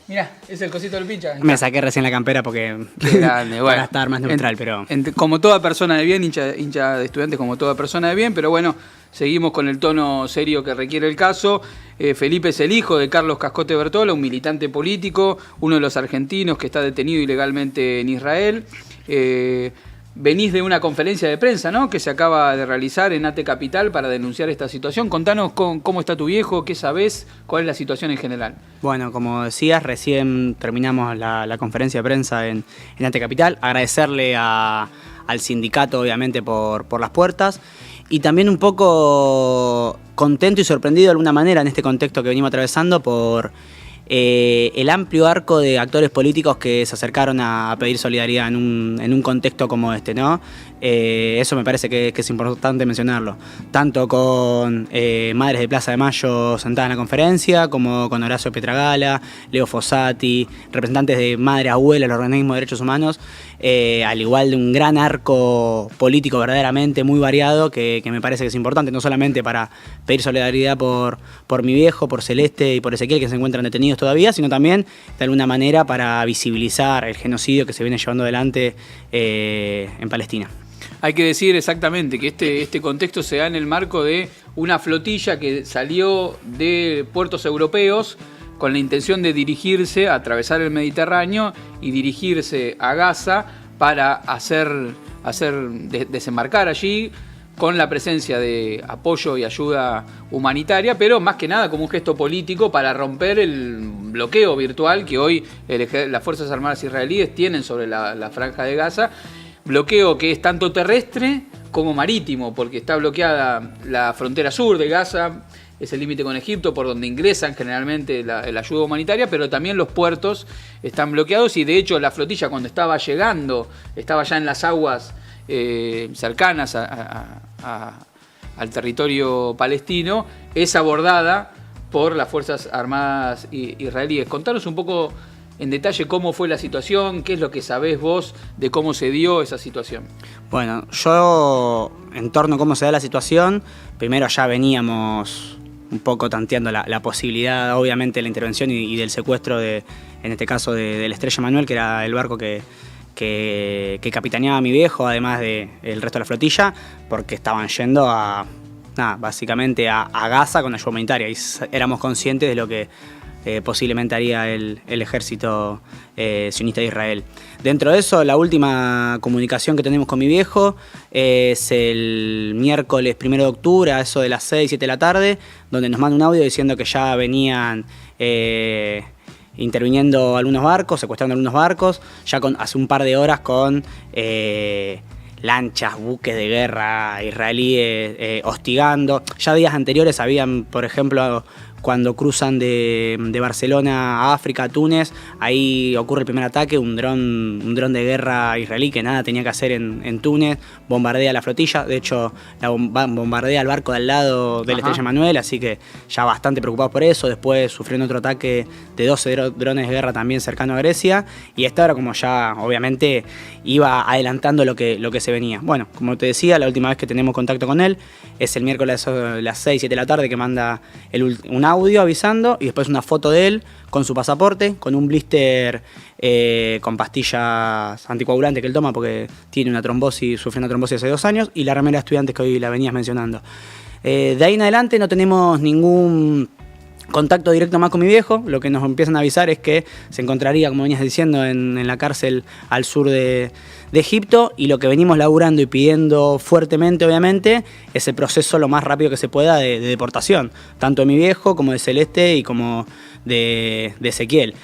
Mirá, es el cosito del pincha. Me saqué recién la campera porque Qué grande, bueno. para estar más neutral, pero... Como toda persona de bien, hincha de Estudiantes como toda persona de bien, pero bueno, seguimos con el tono serio que requiere el caso. Felipe es el hijo de Carlos Cascote Bertola, un militante político, uno de los argentinos que está detenido ilegalmente en Israel. Venís de una conferencia de prensa, ¿no?, que se acaba de realizar en ATE Capital para denunciar esta situación. Contanos cómo está tu viejo, qué sabés, cuál es la situación en general. Bueno, como decías, recién terminamos la conferencia de prensa en ATE Capital. Agradecerle al sindicato, obviamente, por las puertas. Y también un poco contento y sorprendido de alguna manera en este contexto que venimos atravesando por el amplio arco de actores políticos que se acercaron a pedir solidaridad en un contexto como este, ¿no? Eso me parece que es importante mencionarlo, tanto con Madres de Plaza de Mayo sentadas en la conferencia, como con Horacio Pietragala, Leo Fossati, representantes de Madre Abuela, el organismo de derechos humanos, al igual de un gran arco político verdaderamente muy variado que me parece que es importante, no solamente para pedir solidaridad por mi viejo, por Celeste y por Ezequiel, que se encuentran detenidos todavía, sino también de alguna manera para visibilizar el genocidio que se viene llevando adelante en Palestina. Hay que decir exactamente que este contexto se da en el marco de una flotilla que salió de puertos europeos con la intención de dirigirse, a atravesar el Mediterráneo y dirigirse a Gaza para desembarcar allí con la presencia de apoyo y ayuda humanitaria, pero más que nada como un gesto político para romper el bloqueo virtual que hoy las Fuerzas Armadas israelíes tienen sobre la franja de Gaza. Bloqueo que es tanto terrestre como marítimo, porque está bloqueada la frontera sur de Gaza, es el límite con Egipto, por donde ingresan generalmente la ayuda humanitaria, pero también los puertos están bloqueados y de hecho la flotilla cuando estaba llegando, estaba ya en las aguas cercanas al territorio palestino, es abordada por las Fuerzas Armadas israelíes. Contanos un poco en detalle cómo fue la situación, qué es lo que sabés vos de cómo se dio esa situación. Bueno, yo en torno a cómo se da la situación, primero ya veníamos un poco tanteando la posibilidad, obviamente, de la intervención y del secuestro, en este caso, del Estrella Manuel, que era el barco que capitaneaba mi viejo, además del resto de la flotilla, porque estaban yendo básicamente a Gaza con ayuda humanitaria y éramos conscientes de lo que posiblemente haría el ejército sionista de Israel. Dentro de eso, la última comunicación que tenemos con mi viejo es el miércoles 1 de octubre, a eso de las 6, 7 de la tarde, donde nos manda un audio diciendo que ya venían interviniendo algunos barcos, secuestrando algunos barcos, ya hace un par de horas con lanchas, buques de guerra israelíes hostigando. Ya días anteriores habían, por ejemplo, cuando cruzan de Barcelona a África, a Túnez, ahí ocurre el primer ataque, un dron de guerra israelí que nada tenía que hacer en Túnez, bombardea la flotilla, de hecho bombardea el barco de al lado del Estrella Manuel, así que ya bastante preocupados por eso. Después sufrieron otro ataque de 12 drones de guerra también cercano a Grecia, y esta era como ya obviamente iba adelantando lo que se venía. Bueno, como te decía, la última vez que tenemos contacto con él es el miércoles a las 6, 7 de la tarde, que manda un audio avisando y después una foto de él con su pasaporte, con un blister con pastillas anticoagulantes que él toma porque tiene sufrió una trombosis hace 2 años, y la remera de Estudiantes que hoy la venías mencionando. De ahí en adelante no tenemos ningún contacto directo más con mi viejo. Lo que nos empiezan a avisar es que se encontraría, como venías diciendo, en la cárcel al sur de Egipto, y lo que venimos laburando y pidiendo fuertemente, obviamente, es el proceso lo más rápido que se pueda de deportación, tanto de mi viejo como de Celeste y como de Ezequiel.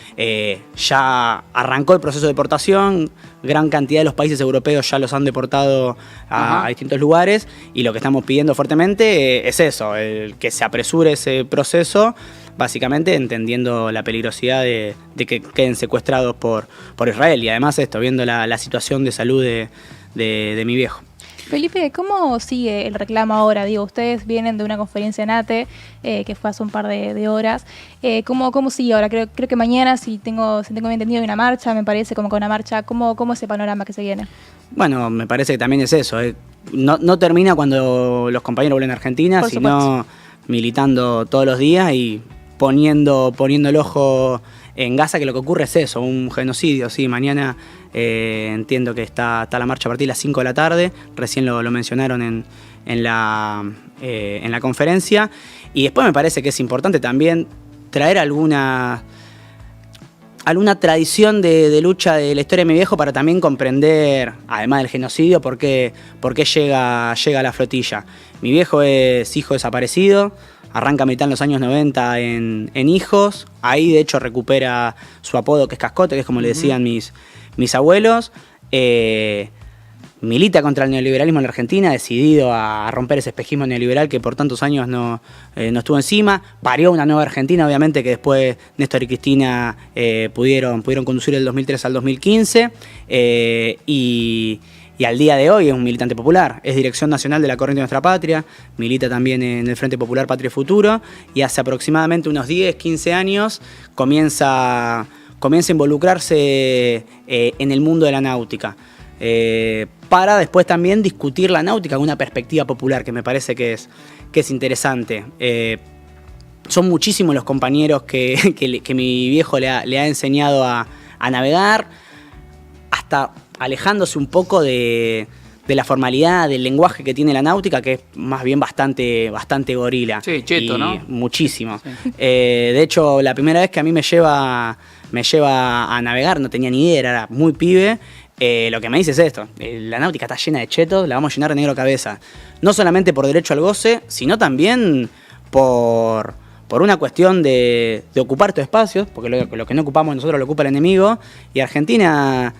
Ya arrancó el proceso de deportación, gran cantidad de los países europeos ya los han deportado a distintos lugares, y lo que estamos pidiendo fuertemente es eso, que se apresure ese proceso, básicamente entendiendo la peligrosidad de que queden secuestrados por Israel. Y además viendo la situación de salud de mi viejo. Felipe, ¿cómo sigue el reclamo ahora? Digo, ustedes vienen de una conferencia en ATE, que fue hace un par de horas. ¿Cómo sigue ahora? Creo que mañana, si tengo bien entendido, hay una marcha, me parece, como con una marcha. ¿Cómo es ese panorama que se viene? Bueno, me parece que también es eso. No termina cuando los compañeros vuelven a Argentina, sino militando todos los días y poniendo el ojo en Gaza, que lo que ocurre es eso, un genocidio. Sí, mañana entiendo que está la marcha a partir de las 5 de la tarde, recién lo mencionaron en la conferencia. Y después me parece que es importante también traer alguna tradición de lucha de la historia de mi viejo para también comprender, además del genocidio, por qué llega la flotilla. Mi viejo es hijo desaparecido, arranca a militar en los años 90 en Hijos, ahí de hecho recupera su apodo, que es Cascote, que es como le decían mis abuelos. Milita contra el neoliberalismo en la Argentina, decidido a romper ese espejismo neoliberal que por tantos años no estuvo encima. Parió una nueva Argentina, obviamente, que después Néstor y Cristina pudieron conducir del 2003 al 2015. Y al día de hoy es un militante popular, es dirección nacional de la Corriente de Nuestra Patria, milita también en el Frente Popular Patria y Futuro, y hace aproximadamente unos 10, 15 años comienza a involucrarse en el mundo de la náutica, para después también discutir la náutica con una perspectiva popular, que me parece que es interesante. Son muchísimos los compañeros que mi viejo le ha enseñado a navegar, hasta alejándose un poco de la formalidad, del lenguaje que tiene la náutica, que es más bien bastante gorila. Sí, cheto, ¿no? Muchísimo. Sí. De hecho, la primera vez que a mí me lleva a navegar, no tenía ni idea, era muy pibe. Lo que me dice es esto: la náutica está llena de chetos, la vamos a llenar de negro cabeza. No solamente por derecho al goce, sino también por una cuestión de ocupar estos espacios, porque lo que no ocupamos nosotros lo ocupa el enemigo. Y Argentina,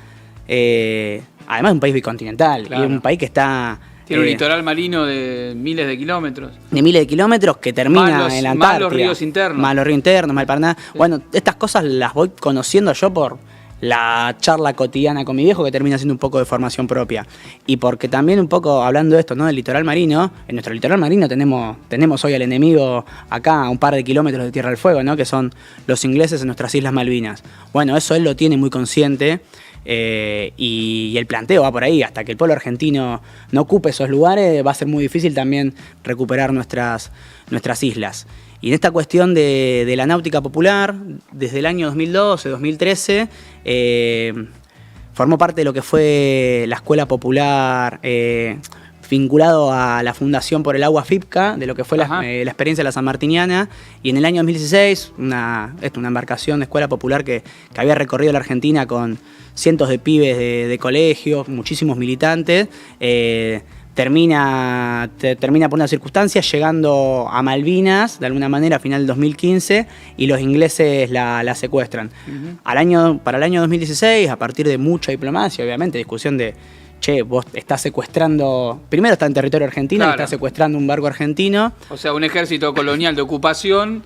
además es un país bicontinental, claro, y es un país que está... Tiene un litoral marino de miles de kilómetros. De miles de kilómetros que termina en la Antártida. Malos ríos internos. Malos ríos internos, mal Paraná. Sí. Bueno, estas cosas las voy conociendo yo por la charla cotidiana con mi viejo, que termina siendo un poco de formación propia. Y porque también un poco, hablando de esto, ¿no?, del litoral marino, en nuestro litoral marino tenemos hoy al enemigo acá a un par de kilómetros de Tierra del Fuego, ¿no?, que son los ingleses en nuestras Islas Malvinas. Bueno, eso él lo tiene muy consciente. Y el planteo va por ahí: hasta que el pueblo argentino no ocupe esos lugares, va a ser muy difícil también recuperar nuestras islas. Y en esta cuestión de la náutica popular, desde el año 2012, 2013, formó parte de lo que fue la escuela popular, vinculado a la Fundación por el Agua FIPCA, de lo que fue la experiencia de la sanmartiniana. Y en el año 2016, una embarcación de escuela popular que había recorrido la Argentina con cientos de pibes de colegios, muchísimos militantes, termina por una circunstancia llegando a Malvinas, de alguna manera, a final del 2015, y los ingleses la secuestran. Para el año 2016, a partir de mucha diplomacia, obviamente, discusión de: che, vos estás secuestrando... Primero está en territorio argentino, claro, y estás secuestrando un barco argentino. O sea, un ejército colonial de ocupación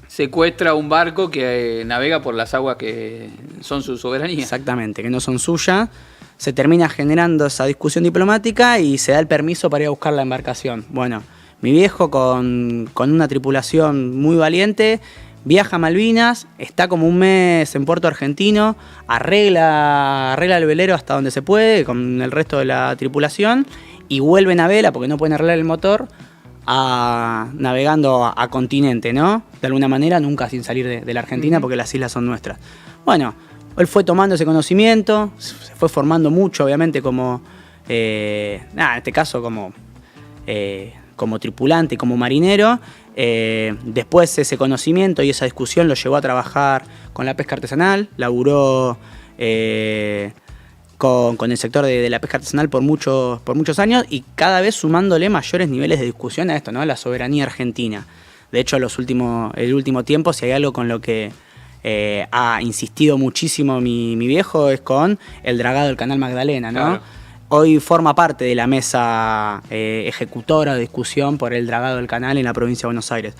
secuestra un barco que navega por las aguas que son su soberanía. Exactamente, que no son suyas. Se termina generando esa discusión diplomática y se da el permiso para ir a buscar la embarcación. Bueno, mi viejo con una tripulación muy valiente viaja a Malvinas, está como un mes en Puerto Argentino, arregla el velero hasta donde se puede con el resto de la tripulación y vuelven a vela, porque no pueden arreglar el motor, navegando a continente, ¿no? De alguna manera, nunca sin salir de la Argentina, porque las islas son nuestras. Bueno, él fue tomando ese conocimiento, se fue formando mucho, obviamente, como en este caso como tripulante, como marinero. Después ese conocimiento y esa discusión lo llevó a trabajar con la pesca artesanal, laburó con el sector de la pesca artesanal por muchos años, y cada vez sumándole mayores niveles de discusión a esto, ¿no?, la soberanía argentina. De hecho, el último tiempo, si hay algo con lo que ha insistido muchísimo mi viejo, es con el dragado del Canal Magdalena, ¿no? Claro. Hoy forma parte de la mesa ejecutora de discusión por el dragado del canal en la provincia de Buenos Aires.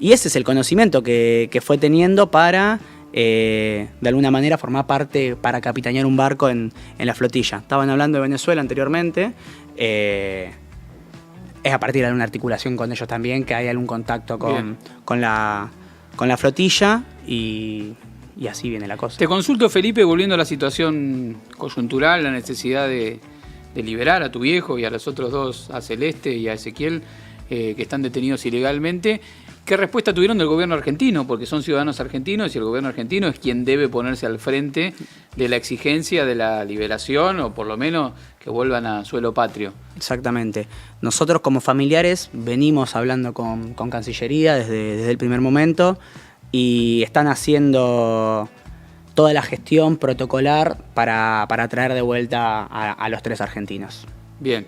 Y ese es el conocimiento que fue teniendo para, de alguna manera, formar parte, para capitanear un barco en la flotilla. Estaban hablando de Venezuela anteriormente. Es a partir de una articulación con ellos también que hay algún contacto con la flotilla y así viene la cosa. Te consulto, Felipe, volviendo a la situación coyuntural, la necesidad de liberar a tu viejo y a los otros dos, a Celeste y a Ezequiel, que están detenidos ilegalmente. ¿Qué respuesta tuvieron del gobierno argentino? Porque son ciudadanos argentinos y el gobierno argentino es quien debe ponerse al frente de la exigencia de la liberación o por lo menos que vuelvan a suelo patrio. Exactamente. Nosotros como familiares venimos hablando con Cancillería desde el primer momento y están haciendo toda la gestión protocolar para traer de vuelta a los 3 argentinos. Bien,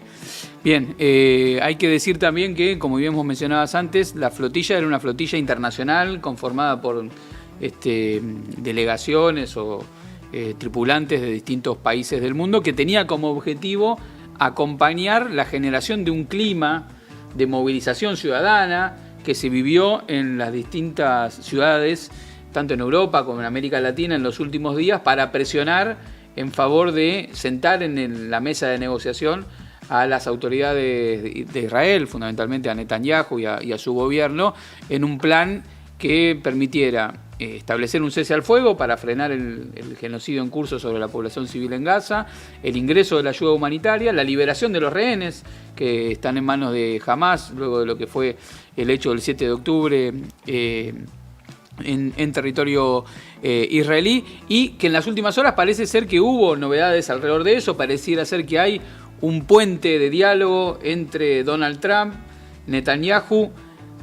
hay que decir también que, como bien vos mencionabas antes, la flotilla era una flotilla internacional conformada por delegaciones o tripulantes de distintos países del mundo que tenía como objetivo acompañar la generación de un clima de movilización ciudadana que se vivió en las distintas ciudades, tanto en Europa como en América Latina en los últimos días, para presionar en favor de sentar en la mesa de negociación a las autoridades de Israel, fundamentalmente a Netanyahu y a su gobierno, en un plan que permitiera establecer un cese al fuego para frenar el genocidio en curso sobre la población civil en Gaza, el ingreso de la ayuda humanitaria, la liberación de los rehenes que están en manos de Hamás, luego de lo que fue el hecho del 7 de octubre en territorio israelí, y que en las últimas horas parece ser que hubo novedades alrededor de eso, pareciera ser que hay un puente de diálogo entre Donald Trump, Netanyahu,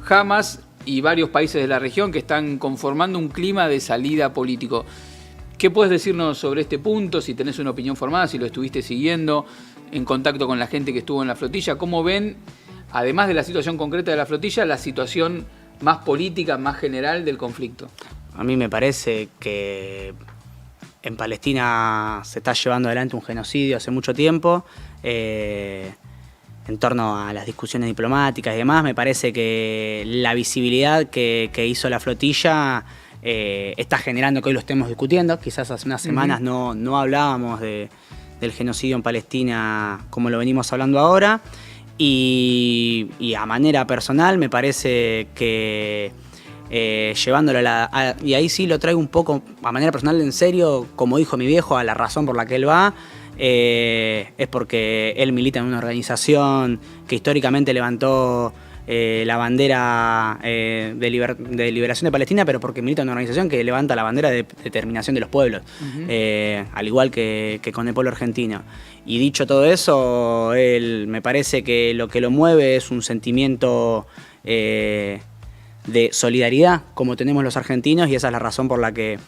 Hamás y varios países de la región que están conformando un clima de salida político. ¿Qué puedes decirnos sobre este punto? Si tenés una opinión formada, si lo estuviste siguiendo, en contacto con la gente que estuvo en la flotilla, ¿cómo ven, además de la situación concreta de la flotilla, la situación más política, más general del conflicto? A mí me parece que en Palestina se está llevando adelante un genocidio hace mucho tiempo. En torno a las discusiones diplomáticas y demás, me parece que la visibilidad que hizo la flotilla está generando que hoy lo estemos discutiendo. Quizás hace unas semanas no hablábamos del genocidio en Palestina como lo venimos hablando ahora. Y a manera personal me parece que llevándolo y ahí sí lo traigo un poco a manera personal en serio, como dijo mi viejo, a la razón por la que él va, es porque él milita en una organización que históricamente levantó la bandera de liberación de Palestina, pero porque milita en una organización que levanta la bandera de determinación de los pueblos, al igual que con el pueblo argentino. Y dicho todo eso, él me parece que lo mueve es un sentimiento de solidaridad como tenemos los argentinos, y esa es la razón por la que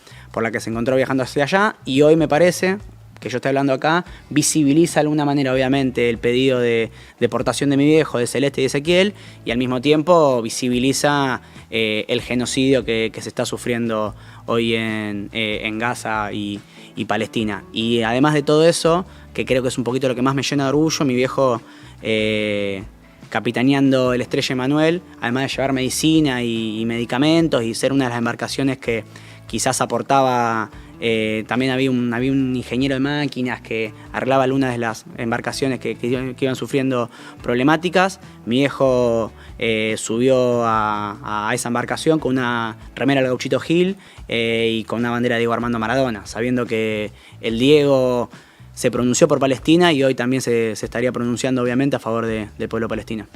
se encontró viajando hacia allá. Y hoy me parece que yo estoy hablando acá, visibiliza de alguna manera obviamente el pedido de deportación de mi viejo, de Celeste y de Ezequiel, y al mismo tiempo visibiliza el genocidio que se está sufriendo hoy en Gaza y Palestina. Y además de todo eso, que creo que es un poquito lo que más me llena de orgullo, mi viejo capitaneando el Estrella Emanuel, además de llevar medicina y medicamentos y ser una de las embarcaciones que quizás aportaba. También había un ingeniero de máquinas que arreglaba algunas de las embarcaciones que iban sufriendo problemáticas. Mi viejo subió a esa embarcación con una remera del Gauchito Gil y con una bandera de Diego Armando Maradona, sabiendo que el Diego se pronunció por Palestina y hoy también se estaría pronunciando obviamente a favor del pueblo palestino.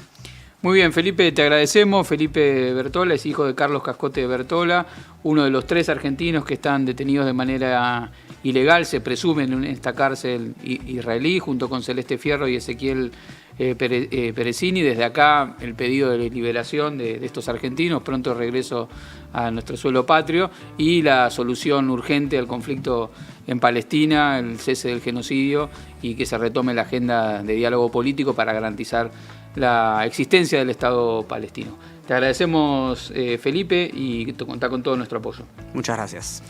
Muy bien, Felipe, te agradecemos. Felipe Bertola es hijo de Carlos Cascote de Bertola, uno de los 3 argentinos que están detenidos de manera ilegal, se presumen en esta cárcel israelí, junto con Celeste Fierro y Ezequiel Peresini. Desde acá el pedido de liberación de estos argentinos, pronto regreso a nuestro suelo patrio y la solución urgente al conflicto en Palestina, el cese del genocidio y que se retome la agenda de diálogo político para garantizar la existencia del Estado palestino. Te agradecemos, Felipe, y contá con todo nuestro apoyo. Muchas gracias.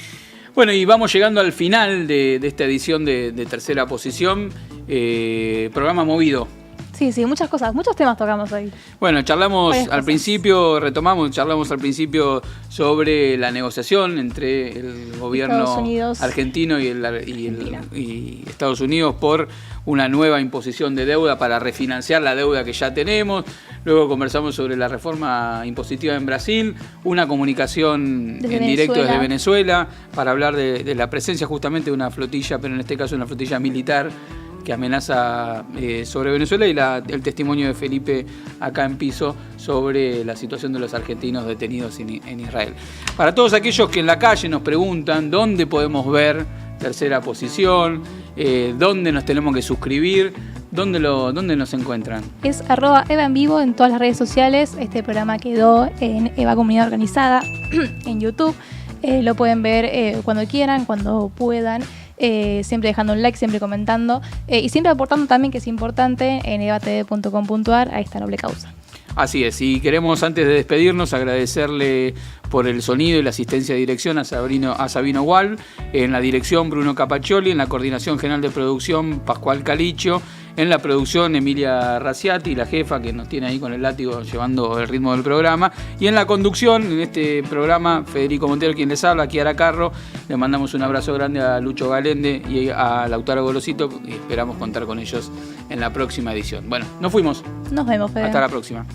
Bueno, y vamos llegando al final de esta edición de Tercera Posición. Programa movido. Sí, muchas cosas, muchos temas tocamos hoy. Bueno, charlamos al principio sobre la negociación entre el gobierno argentino y Estados Unidos por una nueva imposición de deuda para refinanciar la deuda que ya tenemos. Luego conversamos sobre la reforma impositiva en Brasil, una comunicación en directo desde Venezuela para hablar de la presencia justamente de una flotilla, pero en este caso una flotilla militar que amenaza sobre Venezuela, y el testimonio de Felipe acá en piso sobre la situación de los argentinos detenidos en Israel. Para todos aquellos que en la calle nos preguntan dónde podemos ver Tercera Posición, dónde nos tenemos que suscribir, ¿dónde nos encuentran? Es @Eva en vivo en todas las redes sociales. Este programa quedó en Eva Comunidad Organizada en YouTube. Lo pueden ver cuando quieran, cuando puedan. Siempre dejando un like, siempre comentando y siempre aportando también, que es importante, en evatv.com.ar a esta noble causa. Así es, y queremos antes de despedirnos agradecerle por el sonido y la asistencia de dirección a Sabino Gual, en la dirección Bruno Capaccioli, en la coordinación general de producción Pascual Calicio, en la producción Emilia Raciati, la jefa que nos tiene ahí con el látigo llevando el ritmo del programa, y en la conducción en este programa Federico Montero, quien les habla, Kiara Carro. Le mandamos un abrazo grande a Lucho Galende y a Lautaro Golosito y esperamos contar con ellos en la próxima edición. Bueno, nos fuimos. Nos vemos, Fede. Hasta la próxima.